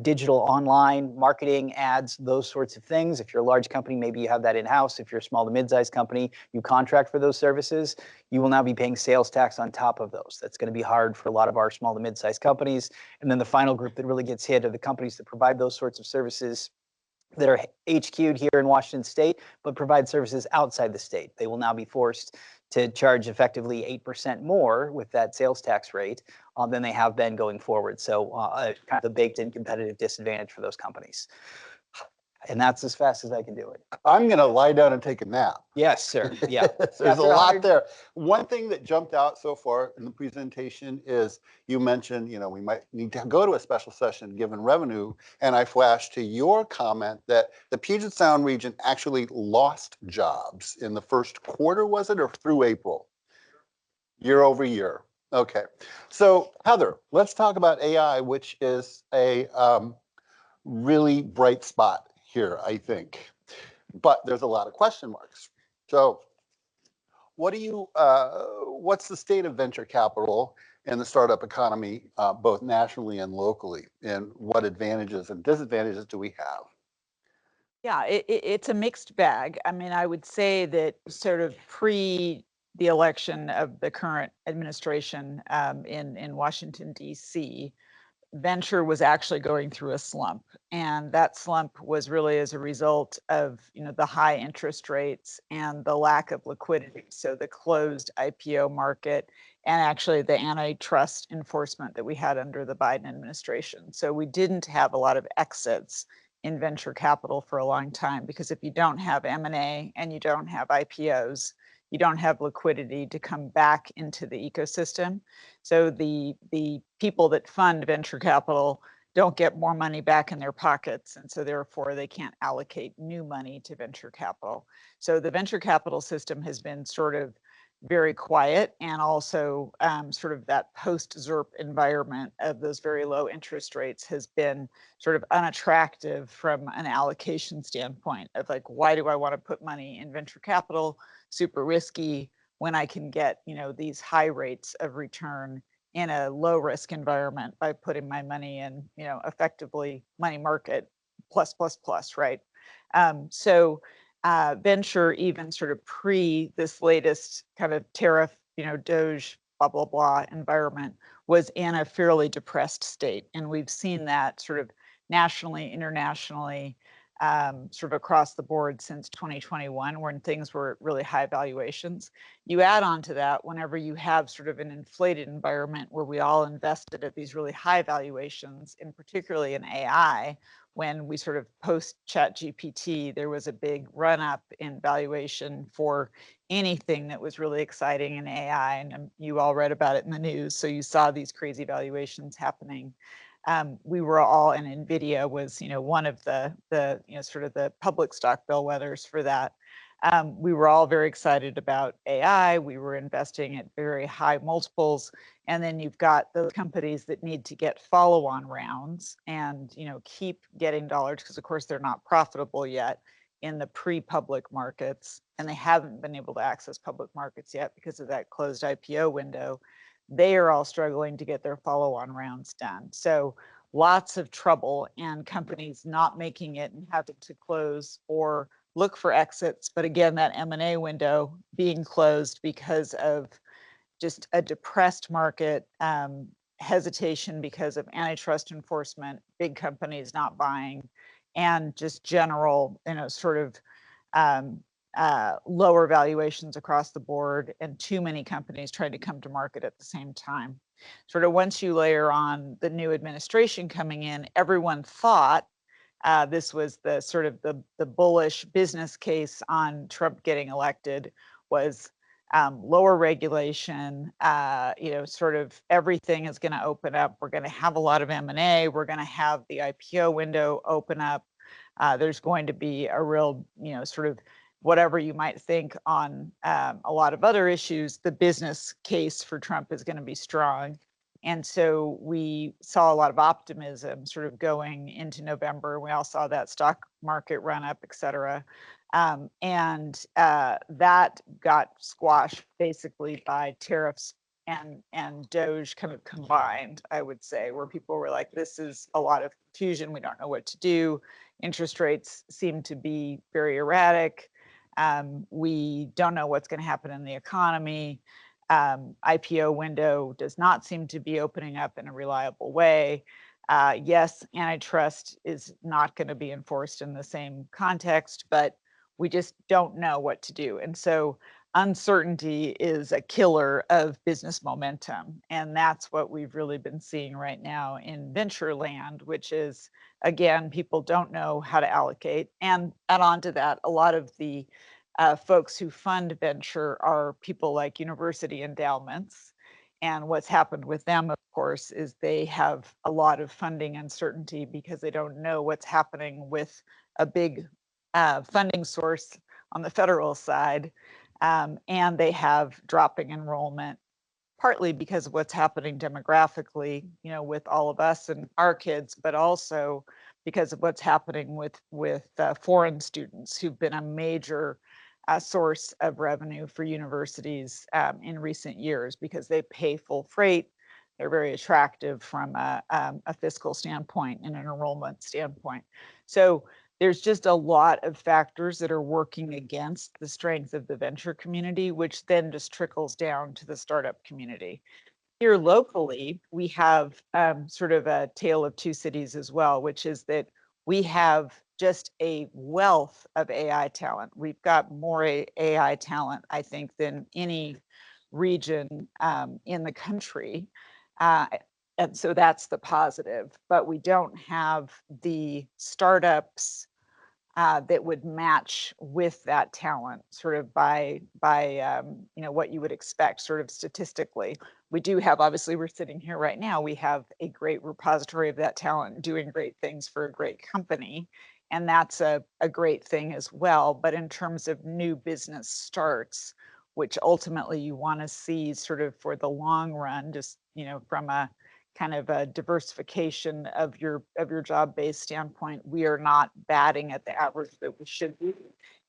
digital online marketing, ads, those sorts of things. If you're a large company, maybe you have that in-house. If you're a small to mid-sized company, you contract for those services. You will now be paying sales tax on top of those. That's going to be hard for a lot of our small to mid-sized companies. And then the final group that really gets hit are the companies that provide those sorts of services that are HQ'd here in Washington State, but provide services outside the state. They will now be forced to charge effectively 8% more with that sales tax rate than they have been going forward. So kind of a baked-in competitive disadvantage for those companies. And that's as fast as I can do it. I'm going to lie down and take a nap. Yes, sir. Yeah. There's a lot there. One thing that jumped out so far in the presentation is you mentioned, we might need to go to a special session given revenue. And I flashed to your comment that the Puget Sound region actually lost jobs in the first quarter, was it, or through April? Year over year. Okay. So Heather, let's talk about AI, which is a really bright spot here, I think. But there's a lot of question marks. So what's the state of venture capital and the startup economy, both nationally and locally? And what advantages and disadvantages do we have? Yeah, it's a mixed bag. I mean, I would say that sort of pre the election of the current administration in Washington, D.C., venture was actually going through a slump, and that slump was really as a result of the high interest rates and the lack of liquidity. So the closed IPO market and actually the antitrust enforcement that we had under the Biden administration. So we didn't have a lot of exits in venture capital for a long time, because if you don't have M&A and you don't have IPOs, you don't have liquidity to come back into the ecosystem. So the people that fund venture capital don't get more money back in their pockets, and so therefore they can't allocate new money to venture capital. So the venture capital system has been sort of very quiet, and also sort of that post-ZIRP environment of those very low interest rates has been sort of unattractive from an allocation standpoint of like, why do I want to put money in venture capital? Super risky, when I can get these high rates of return in a low risk environment by putting my money in effectively money market plus, right? So venture, even sort of pre this latest kind of tariff, DOGE, blah, blah, blah environment, was in a fairly depressed state. And we've seen that sort of nationally, internationally, sort of across the board since 2021, when things were at really high valuations. You add on to that whenever you have sort of an inflated environment where we all invested at these really high valuations, and particularly in AI, when we sort of post ChatGPT, there was a big run up in valuation for anything that was really exciting in AI. And you all read about it in the news. So you saw these crazy valuations happening. We were all, and NVIDIA was, one of the sort of the public stock bellwethers for that. We were all very excited about AI. We were investing at very high multiples. And then you've got those companies that need to get follow-on rounds and keep getting dollars, because of course they're not profitable yet in the pre-public markets, and they haven't been able to access public markets yet because of that closed IPO window. They are all struggling to get their follow-on rounds done. So lots of trouble, and companies not making it and having to close or look for exits. But again, that M&A window being closed because of just a depressed market, hesitation because of antitrust enforcement, big companies not buying, and just general, sort of lower valuations across the board, and too many companies trying to come to market at the same time. Sort of once you layer on the new administration coming in, everyone thought this was the sort of the bullish business case on Trump getting elected, was lower regulation, sort of everything is going to open up. We're going to have a lot of M&A. We're going to have the IPO window open up. There's going to be a real, sort of whatever you might think on a lot of other issues, the business case for Trump is going to be strong. And so we saw a lot of optimism sort of going into November. We all saw that stock market run up, et cetera. And that got squashed basically by tariffs and DOGE kind of combined, I would say, where people were like, this is a lot of confusion. We don't know what to do. Interest rates seem to be very erratic. We don't know what's going to happen in the economy. IPO window does not seem to be opening up in a reliable way. Yes, antitrust is not going to be enforced in the same context, but we just don't know what to do. And so uncertainty is a killer of business momentum. And that's what we've really been seeing right now in venture land, which is, again, people don't know how to allocate. And add on to that, a lot of the folks who fund venture are people like university endowments. And what's happened with them, of course, is they have a lot of funding uncertainty because they don't know what's happening with a big funding source on the federal side. And they have dropping enrollment, partly because of what's happening demographically, with all of us and our kids, but also because of what's happening with foreign students who've been a major source of revenue for universities in recent years because they pay full freight. They're very attractive from a fiscal standpoint and an enrollment standpoint. So there's just a lot of factors that are working against the strength of the venture community, which then just trickles down to the startup community. Here locally, we have sort of a tale of two cities as well, which is that we have just a wealth of AI talent. We've got more AI talent, I think, than any region in the country. And so that's the positive, but we don't have the startups that would match with that talent sort of by what you would expect sort of statistically. We do have, obviously we're sitting here right now, we have a great repository of that talent doing great things for a great company. And that's a great thing as well. But in terms of new business starts, which ultimately you want to see sort of for the long run, just, from a kind of a diversification of your job-based standpoint, we are not batting at the average that we should be.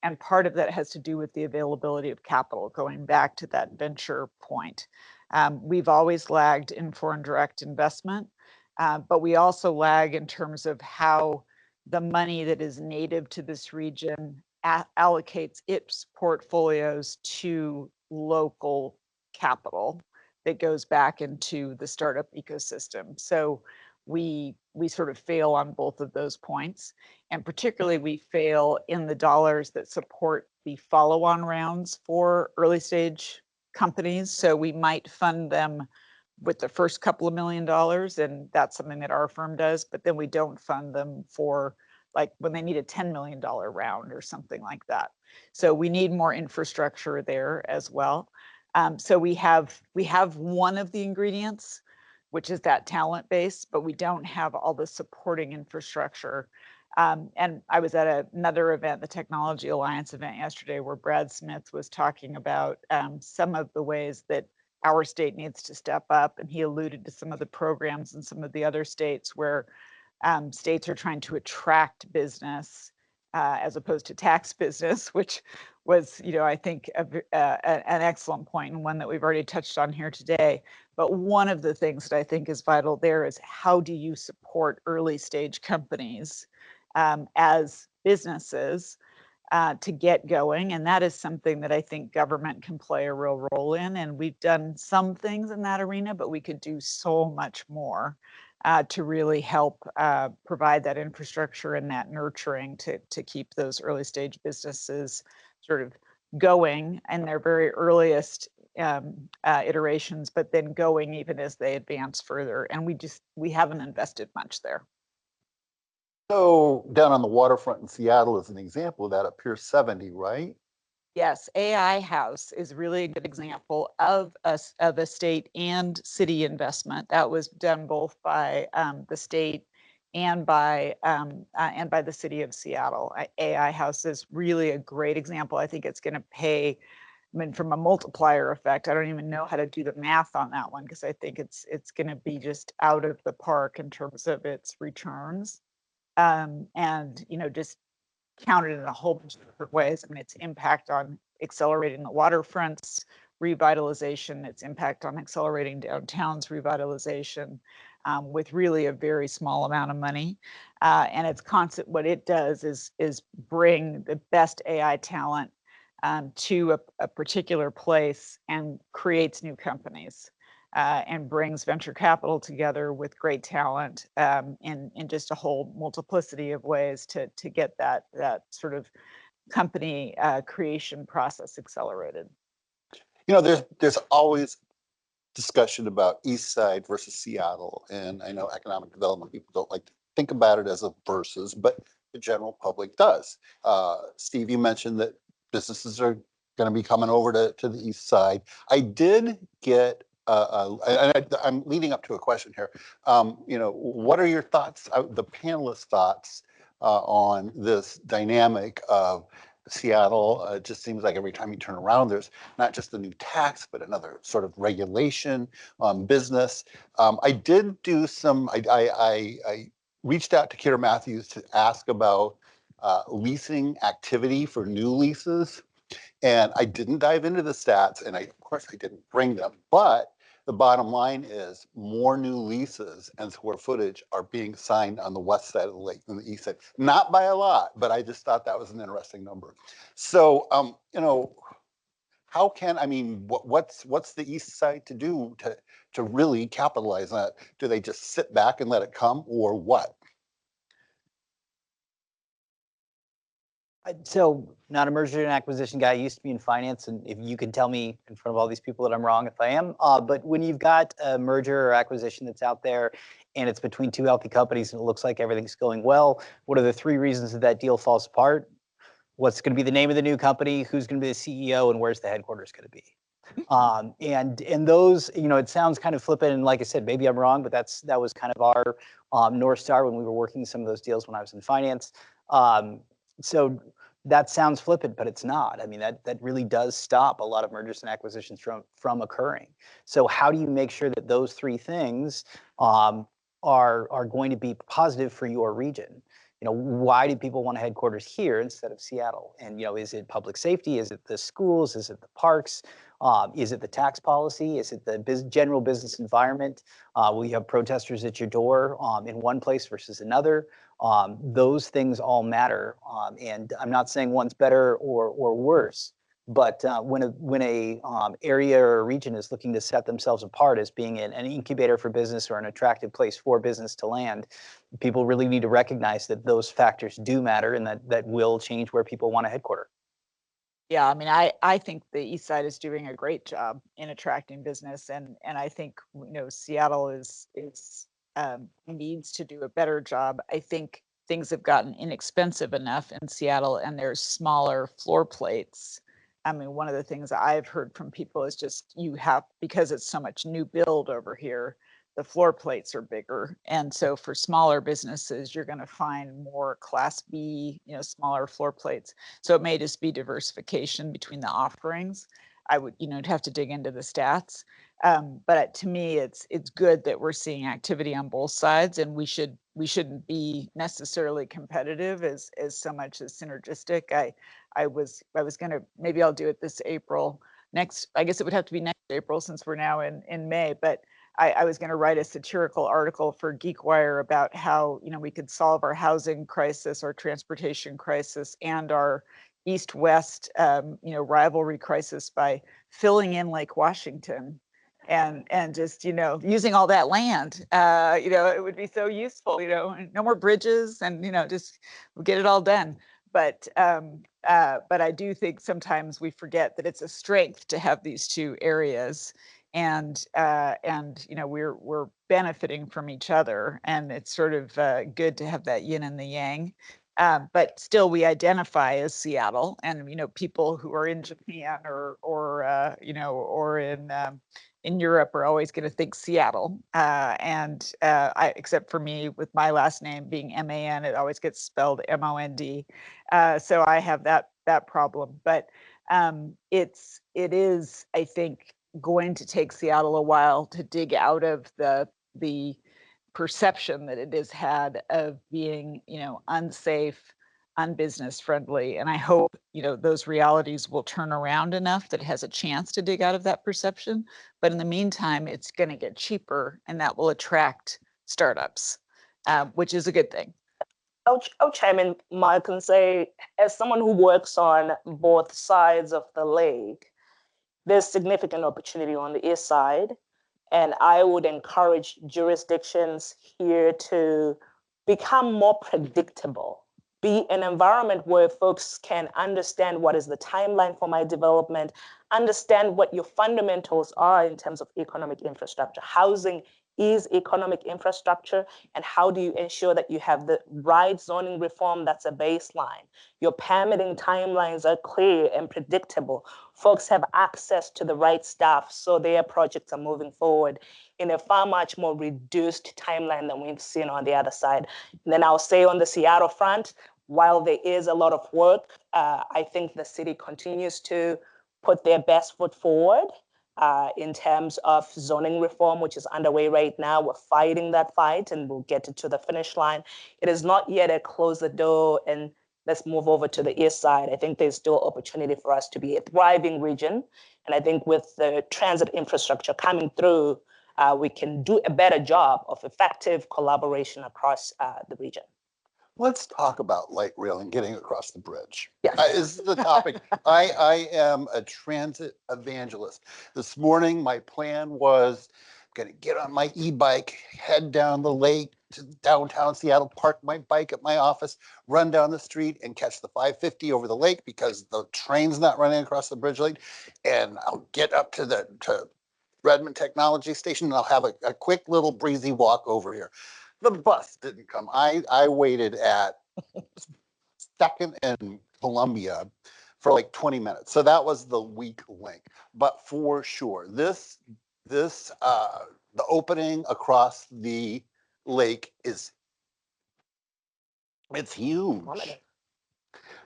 And part of that has to do with the availability of capital, going back to that venture point. We've always lagged in foreign direct investment, but we also lag in terms of how the money that is native to this region allocates its portfolios to local capital that goes back into the startup ecosystem. So we sort of fail on both of those points. And particularly we fail in the dollars that support the follow-on rounds for early stage companies. So we might fund them with the first couple of $1 million, and that's something that our firm does, but then we don't fund them for like when they need a $10 million round or something like that. So we need more infrastructure there as well. So we have one of the ingredients, which is that talent base, but we don't have all the supporting infrastructure. And I was at another event, the Technology Alliance event yesterday, where Brad Smith was talking about some of the ways that our state needs to step up. And he alluded to some of the programs in some of the other states where states are trying to attract business as opposed to tax business, which was, I think, an excellent point and one that we've already touched on here today. But one of the things that I think is vital there is how do you support early stage companies as businesses to get going? And that is something that I think government can play a real role in. And we've done some things in that arena, but we could do so much more to really help provide that infrastructure and that nurturing to keep those early stage businesses sort of going in their very earliest iterations, but then going even as they advance further. And we haven't invested much there. So down on the waterfront in Seattle is an example of that at Pier 70, right? Yes, AI House is really a good example of a state and city investment that was done both by the state and by the city of Seattle. AI House is really a great example. I think it's going to pay. I mean, from a multiplier effect, I don't even know how to do the math on that one because I think it's going to be just out of the park in terms of its returns, and just counted in a whole bunch of different ways. I mean, its impact on accelerating the waterfronts revitalization, its impact on accelerating downtowns revitalization, with really a very small amount of money. And it's constant. What it does is bring the best AI talent to a particular place and creates new companies and brings venture capital together with great talent in just a whole multiplicity of ways to get that sort of company creation process accelerated. You know, there's always discussion about Eastside versus Seattle, and I know economic development people don't like to think about it as a versus, but the general public does. Steve, you mentioned that businesses are going to be coming over to the East Side. I did get, I'm leading up to a question here. You know, what are your thoughts, the panelists' thoughts on this dynamic of Seattle? It just seems like every time you turn around, there's not just a new tax, but another sort of regulation on business. I did do some, I reached out to Kira Matthews to ask about leasing activity for new leases. And I didn't dive into the stats, and of course I didn't bring them, but the bottom line is more new leases and square footage are being signed on the west side of the lake than the east side. Not by a lot, but I just thought that was an interesting number. So, you know, how can, I mean, what's the east side to do to really capitalize on it? Do they just sit back and let it come, or what? So, not a merger and acquisition guy. I used to be in finance, and if you can tell me in front of all these people that I'm wrong, if I am. But when you've got a merger or acquisition that's out there, and it's between two healthy companies, and it looks like everything's going well, what are the three reasons that that deal falls apart? What's going to be the name of the new company? Who's going to be the CEO? And where's the headquarters going to be? And those, you know, it sounds kind of flippant, and like I said, maybe I'm wrong, but that was kind of our North Star when we were working some of those deals when I was in finance. So that sounds flippant, but it's not. I mean, that really does stop a lot of mergers and acquisitions from occurring. So how do you make sure that those three things are going to be positive for your region? You know, why do people want a headquarters here instead of Seattle? And, you know, is it public safety? Is it the schools? Is it the parks? Is it the tax policy? Is it the general business environment? Will you have protesters at your door in one place versus another? Those things all matter. And I'm not saying one's better or worse, but when a area or a region is looking to set themselves apart as being an incubator for business or an attractive place for business to land, people really need to recognize that those factors do matter and that will change where people want to headquarter. Yeah, I mean, I think the East Side is doing a great job in attracting business, and I think, you know, Seattle is needs to do a better job. I think things have gotten inexpensive enough in Seattle, and there's smaller floor plates. I mean, one of the things I've heard from people is just because it's so much new build over here, the floor plates are bigger. And so for smaller businesses, you're going to find more Class B, you know, smaller floor plates. So it may just be diversification between the offerings. I would, you know, have to dig into the stats. But to me, it's good that we're seeing activity on both sides, and we shouldn't be necessarily competitive as so much as synergistic. I was gonna, maybe I'll do it this April. I guess it would have to be next April since we're now in May, but I was going to write a satirical article for GeekWire about how, you know, we could solve our housing crisis, our transportation crisis, and our East-West, you know, rivalry crisis by filling in Lake Washington, and just, you know, using all that land. You know, it would be so useful. You know, no more bridges, and, you know, just get it all done. But I do think sometimes we forget that it's a strength to have these two areas, and you know, we're benefiting from each other, and it's sort of good to have that yin and the yang. But still, we identify as Seattle, and, you know, people who are in Japan or you know, or in Europe are always going to think Seattle. Except for me, with my last name being M-A-N, it always gets spelled M-O-N-D. So I have that problem. But it is, I think, going to take Seattle a while to dig out of the perception that it has had of being, you know, unsafe, unbusiness friendly. And I hope, you know, those realities will turn around enough that it has a chance to dig out of that perception. But in the meantime, it's going to get cheaper, and that will attract startups, which is a good thing. I'll chime in, Mike, and say, as someone who works on both sides of the lake, there's significant opportunity on the east side. And I would encourage jurisdictions here to become more predictable, be an environment where folks can understand what is the timeline for my development, understand what your fundamentals are in terms of economic infrastructure. Housing is economic infrastructure, and how do you ensure that you have the right zoning reform that's a baseline? Your permitting timelines are clear and predictable. Folks have access to the right staff so their projects are moving forward in a far much more reduced timeline than we've seen on the other side. And then I'll say on the Seattle front, while there is a lot of work, I think the city continues to put their best foot forward in terms of zoning reform, which is underway right now. We're fighting that fight and we'll get it to the finish line. It is not yet a close the door and let's move over to the east side. I think there's still opportunity for us to be a thriving region. And I think with the transit infrastructure coming through, we can do a better job of effective collaboration across the region. Let's talk about light rail and getting across the bridge. Yes. This is the topic. I am a transit evangelist. This morning, my plan was going to get on my e-bike, head down the lake to downtown Seattle, park my bike at my office, run down the street and catch the 550 over the lake because the train's not running across the bridge lane. And I'll get up to Redmond Technology Station and I'll have a quick little breezy walk over here. The bus didn't come. I waited at 2nd and Columbia for like 20 minutes. So that was the weak link. But for sure, the opening across the lake it's huge.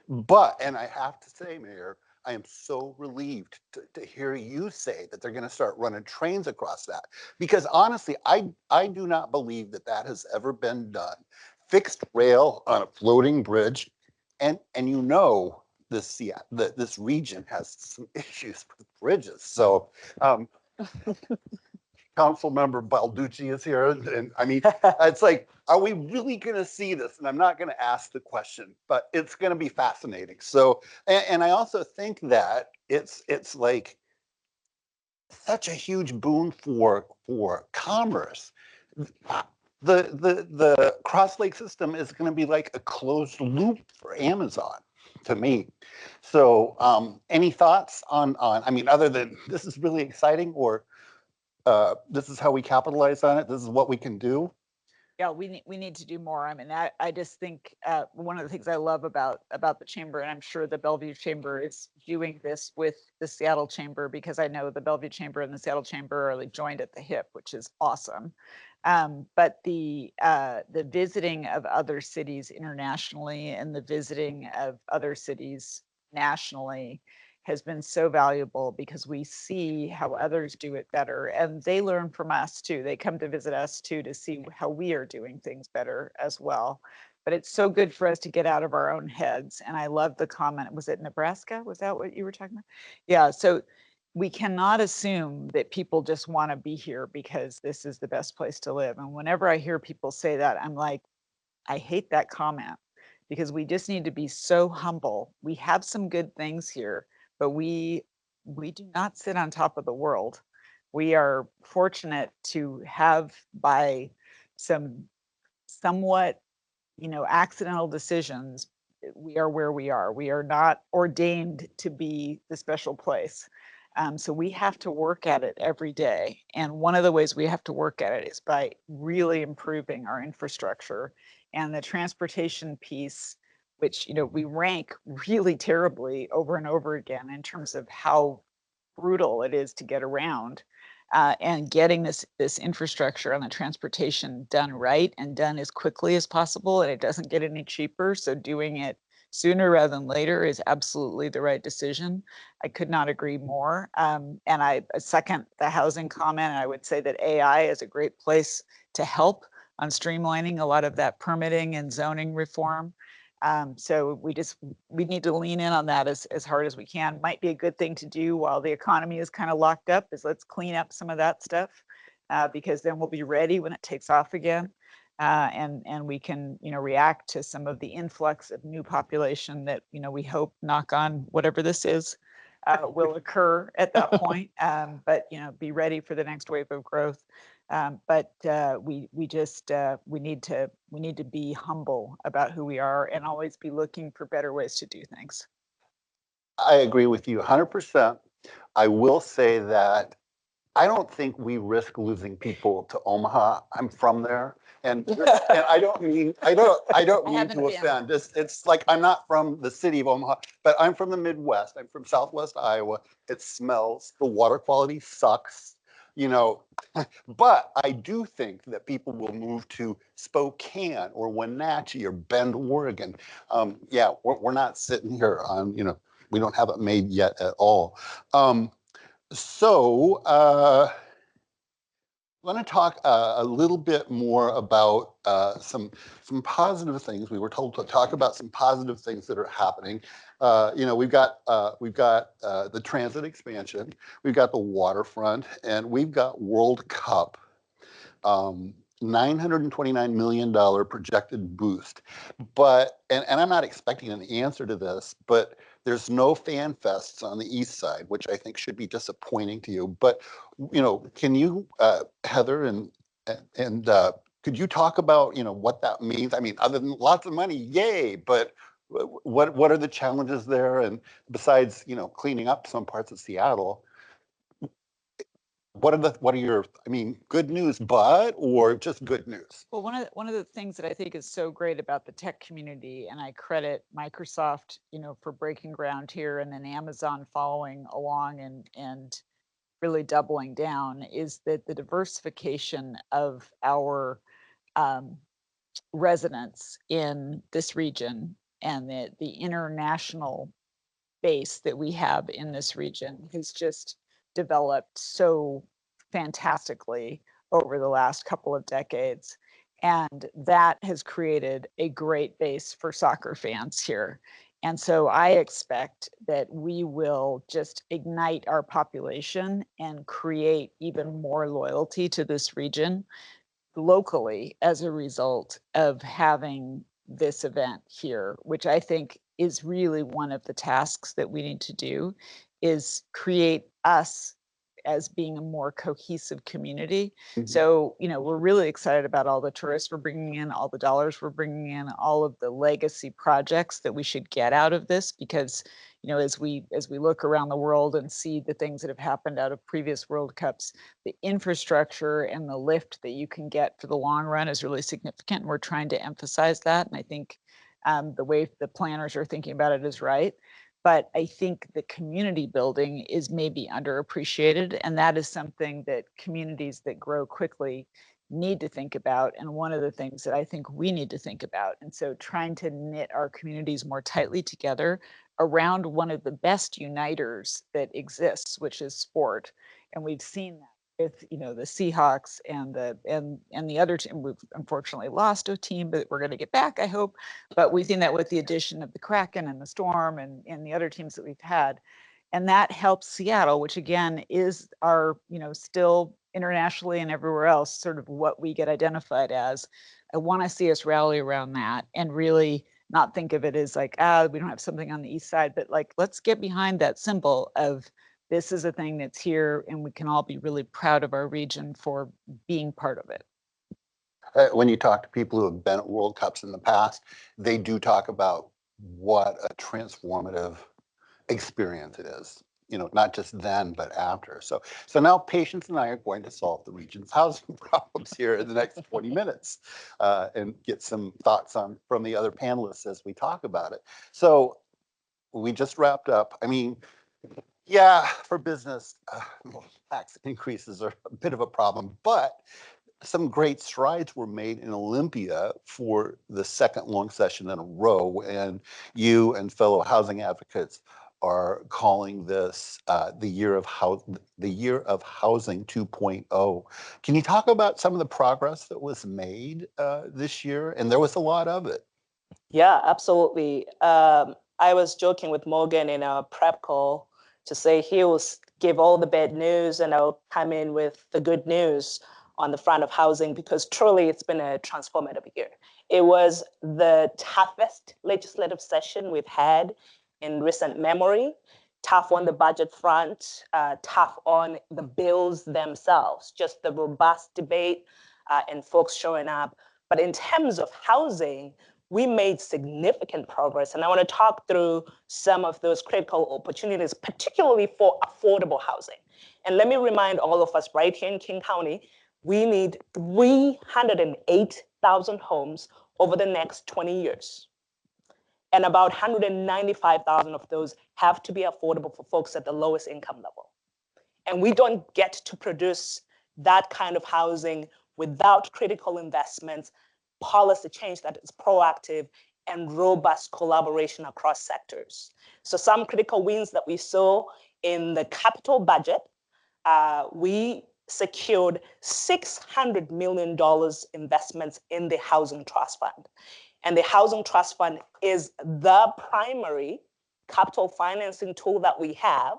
But, and I have to say, Mayor, I am so relieved to hear you say that they're going to start running trains across that. Because honestly, I do not believe that that has ever been done. Fixed rail on a floating bridge. And you know, this region has some issues with bridges. So Council Member Balducci is here. And I mean, it's like, are we really going to see this? And I'm not going to ask the question, but it's going to be fascinating. So, and I also think that it's like such a huge boon for commerce. The Cross Lake system is going to be like a closed loop for Amazon to me. So any thoughts on, I mean, other than this is really exciting or this is how we capitalize on it. This is what we can do. Yeah, we need to do more. I mean, I just think one of the things I love about the chamber, and I'm sure the Bellevue Chamber is doing this with the Seattle Chamber, because I know the Bellevue Chamber and the Seattle Chamber are like joined at the hip, which is awesome. But the visiting of other cities internationally and the visiting of other cities nationally has been so valuable because we see how others do it better and they learn from us too. They come to visit us too to see how we are doing things better as well. But it's so good for us to get out of our own heads. And I love the comment. Was it Nebraska? Was that what you were talking about? Yeah. So we cannot assume that people just want to be here because this is the best place to live. And whenever I hear people say that, I'm like, I hate that comment because we just need to be so humble. We have some good things here, but we do not sit on top of the world. We are fortunate to have, by some somewhat, accidental decisions, we are where we are. We are not ordained to be the special place. So we have to work at it every day. And one of the ways we have to work at it is by really improving our infrastructure and the transportation piece, which, we rank really terribly over and over again in terms of how brutal it is to get around. And getting this infrastructure on the transportation done right and done as quickly as possible, and it doesn't get any cheaper. So doing it sooner rather than later is absolutely the right decision. I could not agree more. And I second the housing comment. And I would say that AI is a great place to help on streamlining a lot of that permitting and zoning reform. So we need to lean in on that as hard as we can. Might be a good thing to do while the economy is kind of locked up, is let's clean up some of that stuff because then we'll be ready when it takes off again. and we can, react to some of the influx of new population that, we hope, knock on whatever this is, will occur at that point. But be ready for the next wave of growth. But we need to be humble about who we are and always be looking for better ways to do things. I agree with you 100%. I will say that I don't think we risk losing people to Omaha. I'm from there. And I don't mean to offend. It's like I'm not from the city of Omaha, but I'm from the Midwest. I'm from Southwest Iowa. It smells. The water quality sucks. But I do think that people will move to Spokane or Wenatchee or Bend, Oregon. Yeah, we're not sitting here on, we don't have it made yet at all. So I want to talk a little bit more about some positive things. We were told to talk about some positive things that are happening. We've got the transit expansion, we've got the waterfront, and we've got World Cup. $929 million projected boost. But, and I'm not expecting an answer to this, but there's no fan fests on the east side, which I think should be disappointing to you. But, can you, Heather, and could you talk about, what that means? I mean, other than lots of money, yay, but what are the challenges there? And besides, cleaning up some parts of Seattle, what are your, good news, or just good news? Well, one of the things that I think is so great about the tech community, and I credit Microsoft, for breaking ground here, and then Amazon following along and really doubling down, is that the diversification of our residents in this region and the international base that we have in this region has just developed so fantastically over the last couple of decades. And that has created a great base for soccer fans here. And so I expect that we will just ignite our population and create even more loyalty to this region locally as a result of having this event here, which I think is really one of the tasks that we need to do, is create us as being a more cohesive community. So, we're really excited about all the tourists we're bringing in, all the dollars we're bringing in, all of the legacy projects that we should get out of this, because as we look around the world and see the things that have happened out of previous World Cups, the infrastructure and the lift that you can get for the long run is really significant. And we're trying to emphasize that. And I think the way the planners are thinking about it is right. But I think the community building is maybe underappreciated. And that is something that communities that grow quickly need to think about. And one of the things that I think we need to think about. And so trying to knit our communities more tightly together around one of the best uniters that exists, which is sport. And we've seen that with the Seahawks and the other team. We've unfortunately lost a team, but we're going to get back, I hope. But we've seen that with the addition of the Kraken and the Storm and the other teams that we've had. And that helps Seattle, which again is our, still internationally and everywhere else, sort of what we get identified as. I want to see us rally around that and really not think of it as like, we don't have something on the east side, but like, let's get behind that symbol of this is a thing that's here, and we can all be really proud of our region for being part of it. When you talk to people who have been at World Cups in the past, they do talk about what a transformative experience it is. Not just then, but after. So now Patience and I are going to solve the region's housing problems here in the next 20 minutes and get some thoughts from the other panelists as we talk about it. So we just wrapped up. Yeah, for business, tax increases are a bit of a problem, but some great strides were made in Olympia for the second long session in a row, and you and fellow housing advocates are calling this the year of housing 2.0. Can you talk about some of the progress that was made this year? And there was a lot of it. Yeah, absolutely. I was joking with Morgan in a prep call to say he will give all the bad news and I'll come in with the good news. on the front of housing, because truly it's been a transformative year. It was the toughest legislative session we've had in recent memory. Tough on the budget front, tough on the bills themselves, just the robust debate and folks showing up. But in terms of housing, we made significant progress. And I want to talk through some of those critical opportunities, particularly for affordable housing. And let me remind all of us right here in King County, we need 308,000 homes over the next 20 years. And about 195,000 of those have to be affordable for folks at the lowest income level. And we don't get to produce that kind of housing without critical investments, policy change that is proactive, and robust collaboration across sectors. So some critical wins that we saw in the capital budget, we secured $600 million investments in the Housing Trust Fund. And the Housing Trust Fund is the primary capital financing tool that we have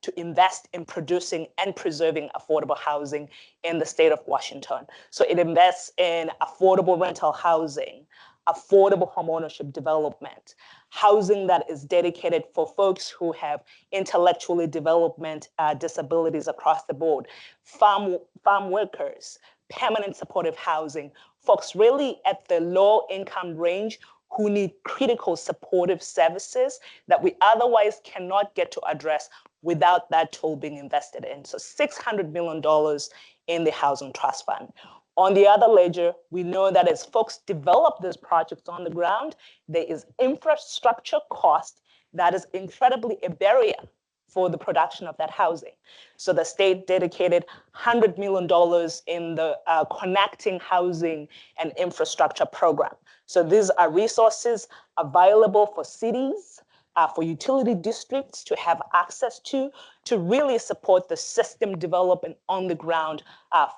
to invest in producing and preserving affordable housing in the state of Washington. So it invests in affordable rental housing, affordable homeownership development, housing that is dedicated for folks who have intellectually development disabilities across the board, farm workers, permanent supportive housing, folks really at the low income range who need critical supportive services that we otherwise cannot get to address without that tool being invested in. So $600 million in the Housing Trust Fund. On the other ledger, we know that as folks develop these projects on the ground, there is infrastructure cost that is incredibly a barrier for the production of that housing. So the state dedicated $100 million in the Connecting Housing and Infrastructure Program. So these are resources available for cities, for utility districts to have access to really support the system development on the ground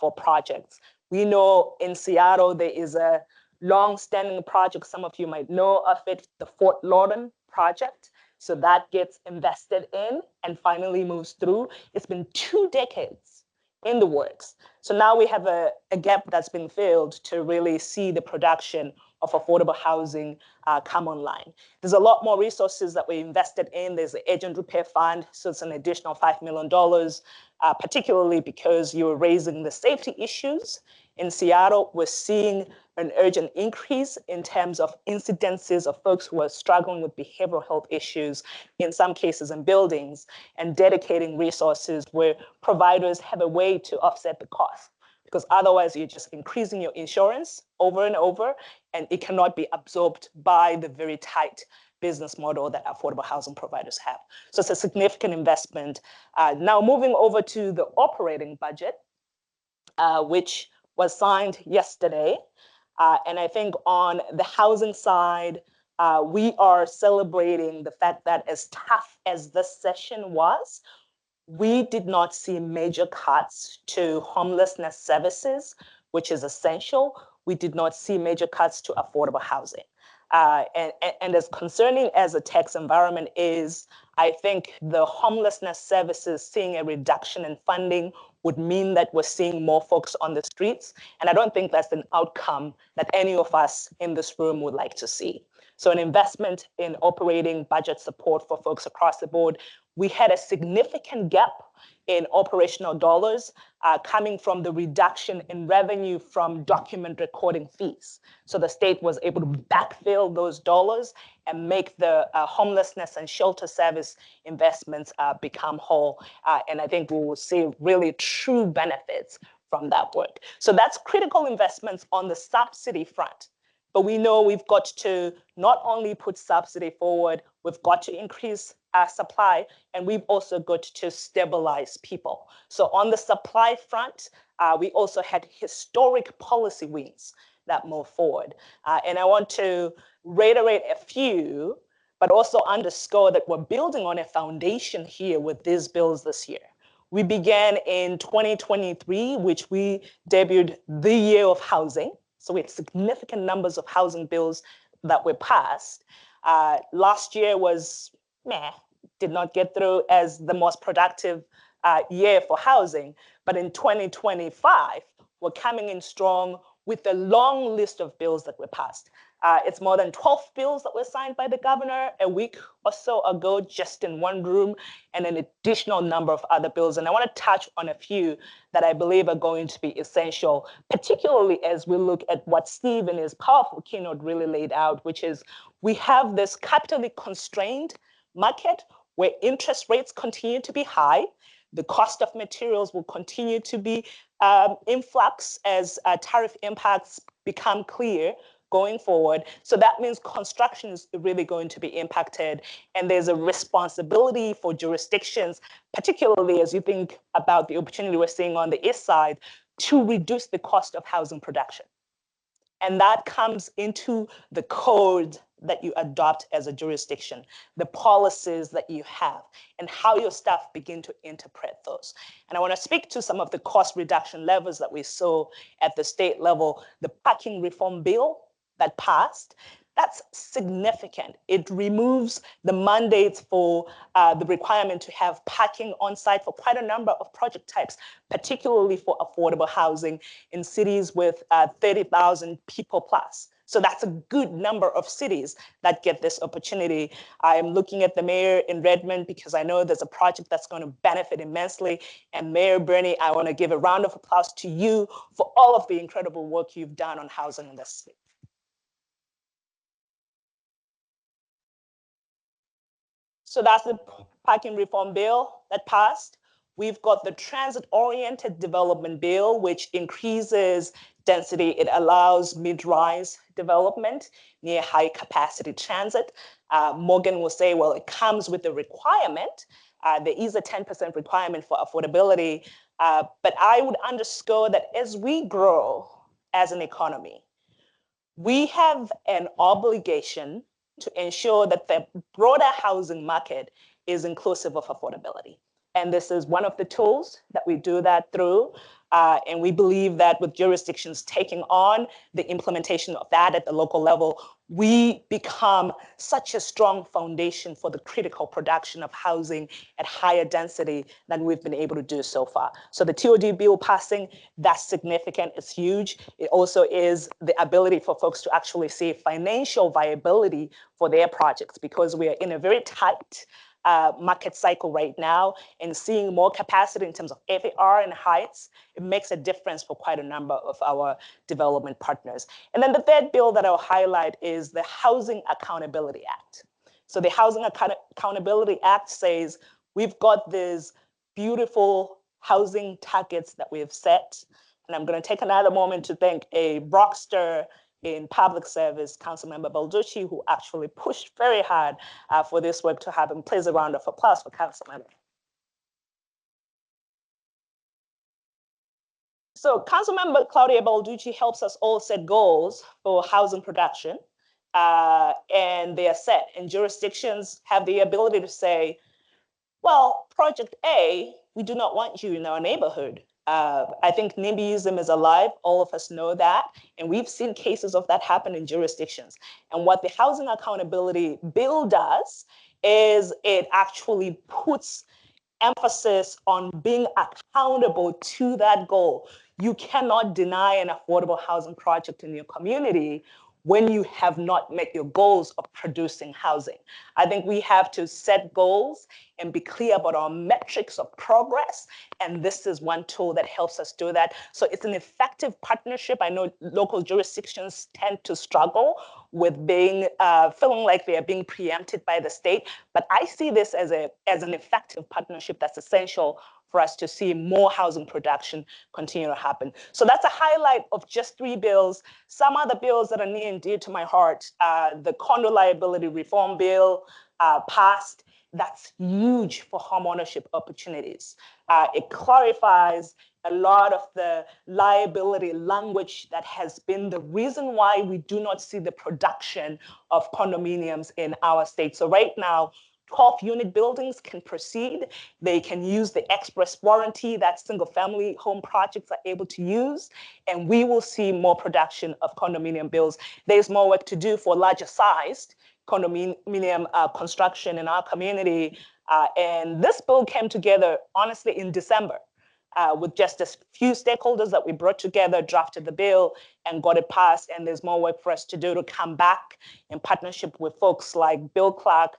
for projects. We know in Seattle, there is a long-standing project, some of you might know of it, the Fort Lauderdale project. So that gets invested in and finally moves through. It's been 2 decades in the works. So now we have a gap that's been filled to really see the production of affordable housing come online. There's a lot more resources that we invested in. There's the Agent Repair Fund, so it's an additional $5 million, particularly because you're raising the safety issues. In Seattle, we're seeing an urgent increase in terms of incidences of folks who are struggling with behavioral health issues, in some cases in buildings, and dedicating resources where providers have a way to offset the cost. Because otherwise you're just increasing your insurance over and over, and it cannot be absorbed by the very tight business model that affordable housing providers have. So it's a significant investment. Now moving over to the operating budget, which was signed yesterday. And I think on the housing side, we are celebrating the fact that as tough as this session was, we did not see major cuts to homelessness services, which is essential. We did not see major cuts to affordable housing. And as concerning as the tax environment is, I think the homelessness services seeing a reduction in funding would mean that we're seeing more folks on the streets. And I don't think that's an outcome that any of us in this room would like to see. So an investment in operating budget support for folks across the board. We had a significant gap in operational dollars coming from the reduction in revenue from document recording fees. So the state was able to backfill those dollars and make the homelessness and shelter service investments become whole. And I think we will see really true benefits from that work. So that's critical investments on the subsidy front. But we know we've got to not only put subsidy forward, we've got to increase our supply, and we've also got to stabilize people. So on the supply front, we also had historic policy wins that move forward. And I want to reiterate a few, but also underscore that we're building on a foundation here with these bills this year. We began in 2023, which we debuted the year of housing. So we had significant numbers of housing bills that were passed. Last year was did not get through as the most productive year for housing. But in 2025, we're coming in strong with a long list of bills that were passed. It's more than 12 bills that were signed by the governor a week or so ago, just in one room, and an additional number of other bills. And I want to touch on a few that I believe are going to be essential, particularly as we look at what Steve in his powerful keynote really laid out, which is we have this capitally constrained market where interest rates continue to be high. The cost of materials will continue to be in flux as tariff impacts become clear going forward. So that means construction is really going to be impacted. And there's a responsibility for jurisdictions, particularly as you think about the opportunity we're seeing on the east side, to reduce the cost of housing production. And that comes into the code that you adopt as a jurisdiction, the policies that you have, and how your staff begin to interpret those. And I want to speak to some of the cost reduction levers that we saw at the state level. The parking reform bill that passed, that's significant. It removes the mandates for the requirement to have parking on site for quite a number of project types, particularly for affordable housing in cities with 30,000 people plus. So that's a good number of cities that get this opportunity. I'm looking at the mayor in Redmond because I know there's a project that's going to benefit immensely. And Mayor Bernie, I want to give a round of applause to you for all of the incredible work you've done on housing in this city. So that's the parking reform bill that passed. We've got the transit-oriented development bill, which increases density. It allows mid-rise development near high-capacity transit. Morgan will say, well, it comes with a requirement. There is a 10% requirement for affordability. But I would underscore that as we grow as an economy, we have an obligation to ensure that the broader housing market is inclusive of affordability. And this is one of the tools that we do that through. And we believe that with jurisdictions taking on the implementation of that at the local level, we become such a strong foundation for the critical production of housing at higher density than we've been able to do so far. So the TOD bill passing, that's significant, it's huge. It also is the ability for folks to actually see financial viability for their projects, because we are in a very tight market cycle right now, and seeing more capacity in terms of FAR and heights, it makes a difference for quite a number of our development partners. And then the third bill that I'll highlight is the Housing Accountability Act. So the Housing Accountability Act says we've got these beautiful housing targets that we have set. And I'm going to take another moment to thank a rockstar in public service, Councilmember Balducci, who actually pushed very hard for this work to happen. Please a round of applause for Councilmember. So Councilmember Claudia Balducci helps us all set goals for housing production, and they are set. And jurisdictions have the ability to say, well, Project A, we do not want you in our neighborhood. I think NIMBYism is alive. All of us know that. And we've seen cases of that happen in jurisdictions. And what the Housing Accountability Bill does is it actually puts emphasis on being accountable to that goal. You cannot deny an affordable housing project in your community when you have not met your goals of producing housing. I think we have to set goals and be clear about our metrics of progress. And this is one tool that helps us do that. So it's an effective partnership. I know local jurisdictions tend to struggle with being feeling like they are being preempted by the state. But I see this as an effective partnership that's essential for us to see more housing production continue to happen. So that's a highlight of just 3 bills. Some other bills that are near and dear to my heart, the condo liability reform bill passed. That's huge for homeownership opportunities. It clarifies a lot of the liability language that has been the reason why we do not see the production of condominiums in our state. So right now, 12-unit buildings can proceed. They can use the express warranty that single-family home projects are able to use, and we will see more production of condominium bills. There's more work to do for larger sized condominium construction in our community, and this bill came together, honestly, in December. with just a few stakeholders that we brought together, drafted the bill, and got it passed. And there's more work for us to do to come back in partnership with folks like Bill Clark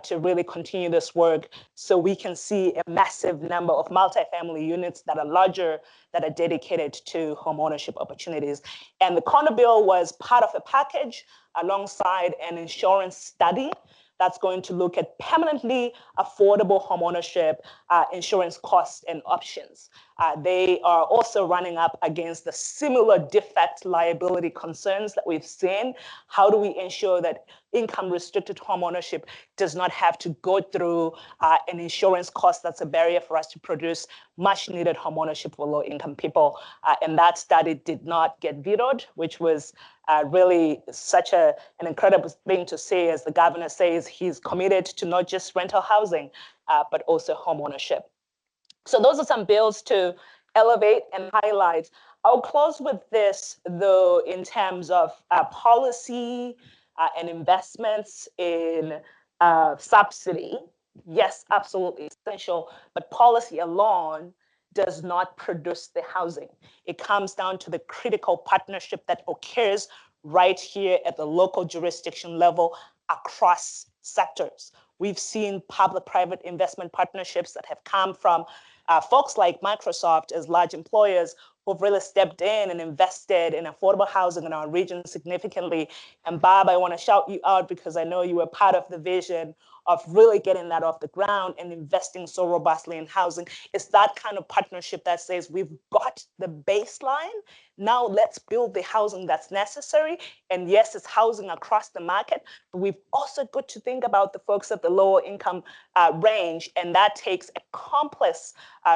to really continue this work so we can see a massive number of multifamily units that are larger, that are dedicated to homeownership opportunities. And the corner bill was part of a package alongside an insurance study that's going to look at permanently affordable homeownership insurance costs and options. They are also running up against the similar defect liability concerns that we've seen. How do we ensure that income restricted homeownership does not have to go through an insurance cost that's a barrier for us to produce much needed homeownership for low income people? And that study did not get vetoed, which was really such an incredible thing to see, as the governor says he's committed to not just rental housing, but also homeownership. So those are some bills to elevate and highlight. I'll close with this, though, in terms of policy and investments in subsidy. Yes, absolutely essential, but policy alone does not produce the housing. It comes down to the critical partnership that occurs right here at the local jurisdiction level across sectors. We've seen public-private investment partnerships that have come from folks like Microsoft as large employers who've really stepped in and invested in affordable housing in our region significantly. And Bob, I want to shout you out because I know you were part of the vision of really getting that off the ground and investing so robustly in housing. It's that kind of partnership that says we've got the baseline. Now let's build the housing that's necessary. And yes, it's housing across the market, but we've also got to think about the folks at the lower income range. And that takes a complex,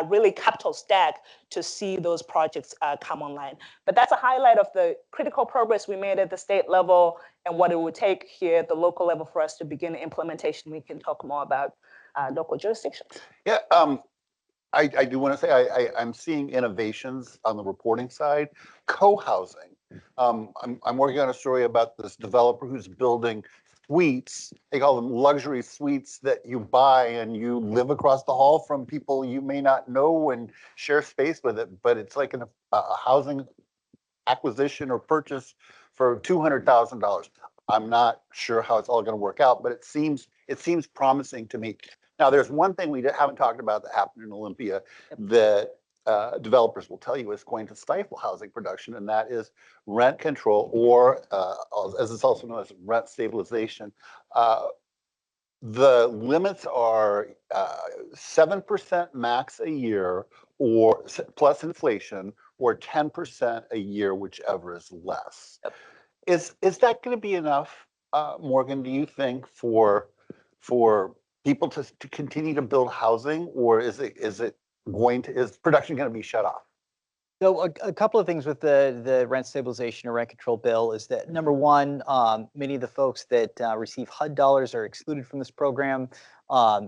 really capital stack to see those projects come online. But that's a highlight of the critical progress we made at the state level and what it would take here at the local level for us to begin implementation. We can talk more about local jurisdictions. Yeah, I do want to say I'm seeing innovations on the reporting side. Co-housing. I'm working on a story about this developer who's building suites. They call them luxury suites that you buy and you live across the hall from people you may not know and share space with it. But it's like a housing acquisition or purchase for $200,000. I'm not sure how it's all going to work out, but it seems promising to me. Now, there's one thing we haven't talked about that happened in Olympia that developers will tell you is going to stifle housing production, and that is rent control, or as it's also known as rent stabilization. The limits are 7% max a year, or plus inflation, or 10% a year, whichever is less. Yep. Is that going to be enough, Morgan? Do you think for people to continue to build housing, or is production going to be shut off? So a couple of things with the rent stabilization or rent control bill is that, number one, many of the folks that receive HUD dollars are excluded from this program.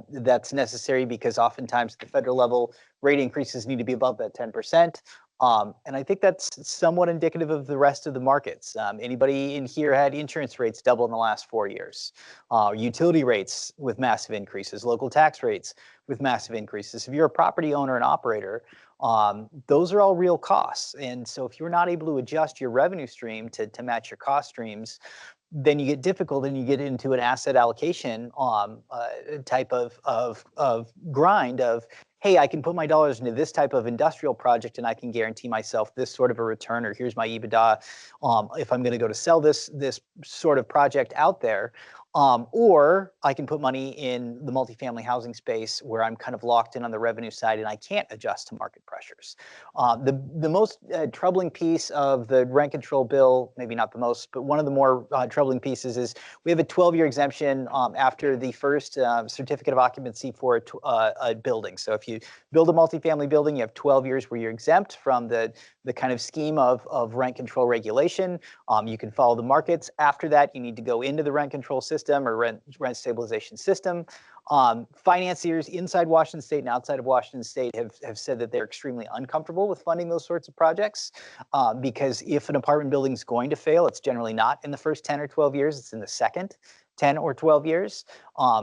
That's necessary because oftentimes at the federal level, rate increases need to be above that 10%. And I think that's somewhat indicative of the rest of the markets. Anybody in here had insurance rates double in the last 4 years, utility rates with massive increases, local tax rates with massive increases. If you're a property owner and operator, those are all real costs. And so if you're not able to adjust your revenue stream to match your cost streams, then you get difficult and you get into an asset allocation type of grind of, hey, I can put my dollars into this type of industrial project and I can guarantee myself this sort of a return, or here's my EBITDA if I'm going to go to sell this sort of project out there. Or I can put money in the multifamily housing space where I'm kind of locked in on the revenue side and I can't adjust to market pressures. The most troubling piece of the rent control bill, maybe not the most, but one of the more troubling pieces is we have a 12-year exemption after the first certificate of occupancy for a building. So if you build a multifamily building, you have 12 years where you're exempt from the kind of scheme of rent control regulation. You can follow the markets. After that, you need to go into the rent control system or rent stabilization system. Financiers inside Washington State and outside of Washington State have said that they're extremely uncomfortable with funding those sorts of projects because if an apartment building is going to fail, it's generally not in the first 10 or 12 years, it's in the second. 10 or 12 years,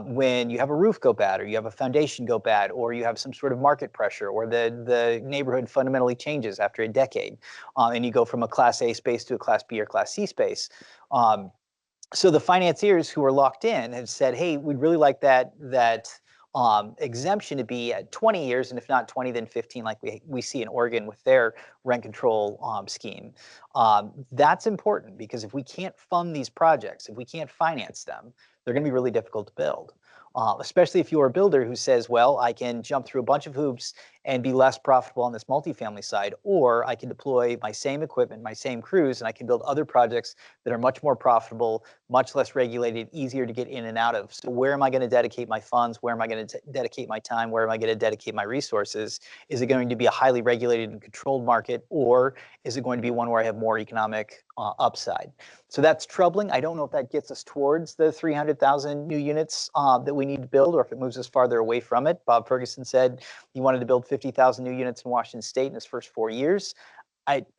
when you have a roof go bad, or you have a foundation go bad, or you have some sort of market pressure, or the neighborhood fundamentally changes after a decade, and you go from a Class A space to a Class B or Class C space. So the financiers who are locked in have said, hey, we'd really like that exemption to be at 20 years, and if not 20, then 15, like we see in Oregon with their rent control scheme. That's important, because if we can't fund these projects, if we can't finance them, they're going to be really difficult to build. Especially if you're a builder who says, well, I can jump through a bunch of hoops and be less profitable on this multifamily side, or I can deploy my same equipment, my same crews, and I can build other projects that are much more profitable, much less regulated, easier to get in and out of. So where am I going to dedicate my funds? Where am I going to dedicate my time? Where am I going to dedicate my resources? Is it going to be a highly regulated and controlled market, or is it going to be one where I have more economic upside? So that's troubling. I don't know if that gets us towards the 300,000 new units that we need to build, or if it moves us farther away from it. Bob Ferguson said he wanted to build 50,000 new units in Washington State in his first 4 years.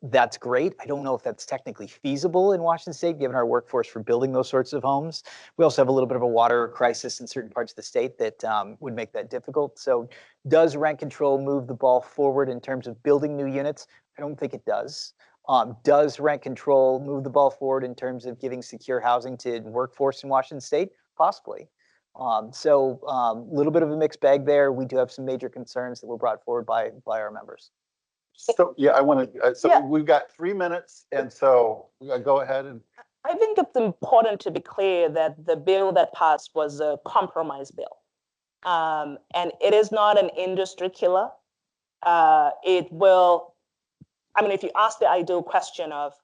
That's great. I don't know if that's technically feasible in Washington State, given our workforce for building those sorts of homes. We also have a little bit of a water crisis in certain parts of the state that would make that difficult. So does rent control move the ball forward in terms of building new units? I don't think it does. Does rent control move the ball forward in terms of giving secure housing to workforce in Washington State? Possibly. So a little bit of a mixed bag there. We do have some major concerns that were brought forward by our members. So yeah, I want to. So Yeah. we've got 3 minutes, and so go ahead and. I think it's important to be clear that the bill that passed was a compromise bill. And it is not an industry killer. It will, I mean, if you ask the ideal question of,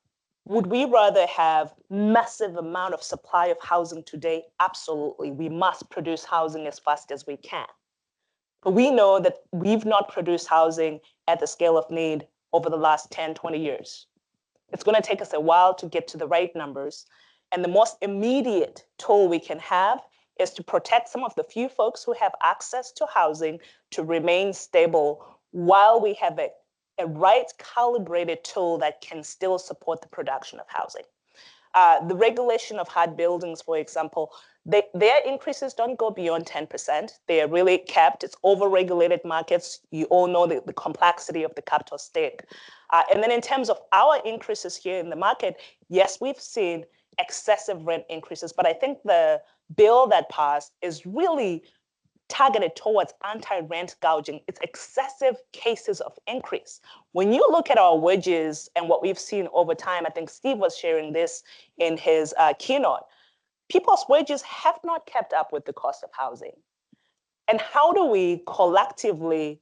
would we rather have massive amount of supply of housing today? Absolutely. We must produce housing as fast as we can. But we know that we've not produced housing at the scale of need over the last 10, 20 years. It's going to take us a while to get to the right numbers. And the most immediate tool we can have is to protect some of the few folks who have access to housing to remain stable while we have a right calibrated tool that can still support the production of housing. The regulation of hard buildings, for example, their increases don't go beyond 10%. They are really capped. It's over-regulated markets. You all know the complexity of the capital stake. And then in terms of our increases here in the market, yes, we've seen excessive rent increases, but I think the bill that passed is really targeted towards anti-rent gouging. It's excessive cases of increase. When you look at our wages and what we've seen over time, I think Steve was sharing this in his keynote, people's wages have not kept up with the cost of housing. And how do we collectively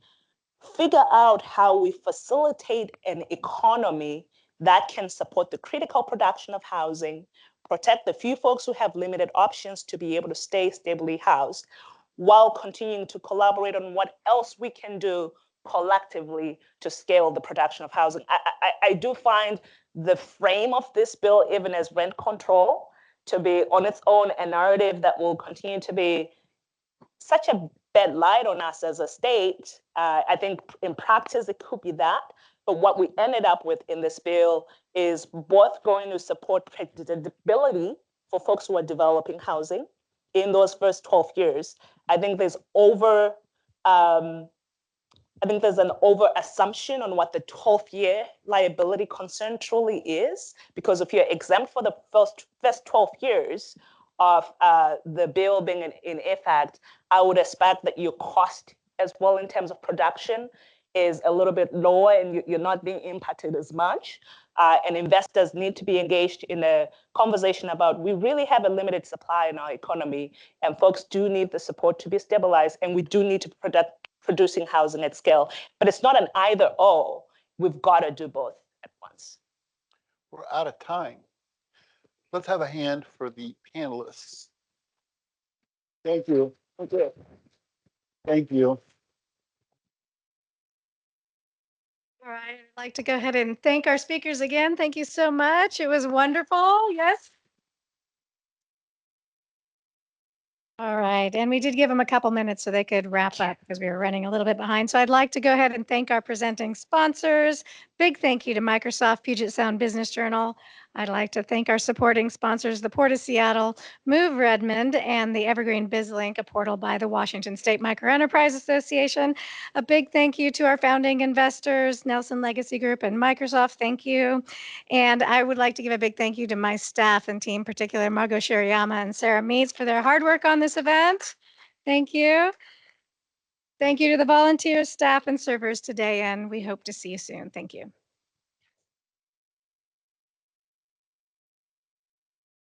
figure out how we facilitate an economy that can support the critical production of housing, protect the few folks who have limited options to be able to stay stably housed, while continuing to collaborate on what else we can do collectively to scale the production of housing. I do find the frame of this bill, even as rent control, to be on its own a narrative that will continue to be such a bad light on us as a state. I think in practice it could be that, but what we ended up with in this bill is both going to support predictability for folks who are developing housing in those first 12 years. I think there's an over assumption on what the 12th year liability concern truly is, because if you're exempt for the first 12 years of the bill being in effect, I would expect that your cost as well in terms of production is a little bit lower and you're not being impacted as much. And investors need to be engaged in a conversation about, we really have a limited supply in our economy and folks do need the support to be stabilized, and we do need to producing housing at scale. But it's not an either or. We've got to do both at once. We're out of time. Let's have a hand for the panelists. Thank you. Okay. Thank you. All right, I'd like to go ahead and thank our speakers again. Thank you so much. It was wonderful. Yes. All right, and we did give them a couple minutes so they could wrap up because we were running a little bit behind. So I'd like to go ahead and thank our presenting sponsors. Big thank you to Microsoft, Puget Sound Business Journal, I'd like to thank our supporting sponsors, the Port of Seattle, Move Redmond, and the Evergreen BizLink, a portal by the Washington State Microenterprise Association. A big thank you to our founding investors, Nelson Legacy Group and Microsoft. Thank you. And I would like to give a big thank you to my staff and team, particularly Margot Shiriyama and Sarah Meets, for their hard work on this event. Thank you. Thank you to the volunteers, staff, and servers today, and we hope to see you soon. Thank you.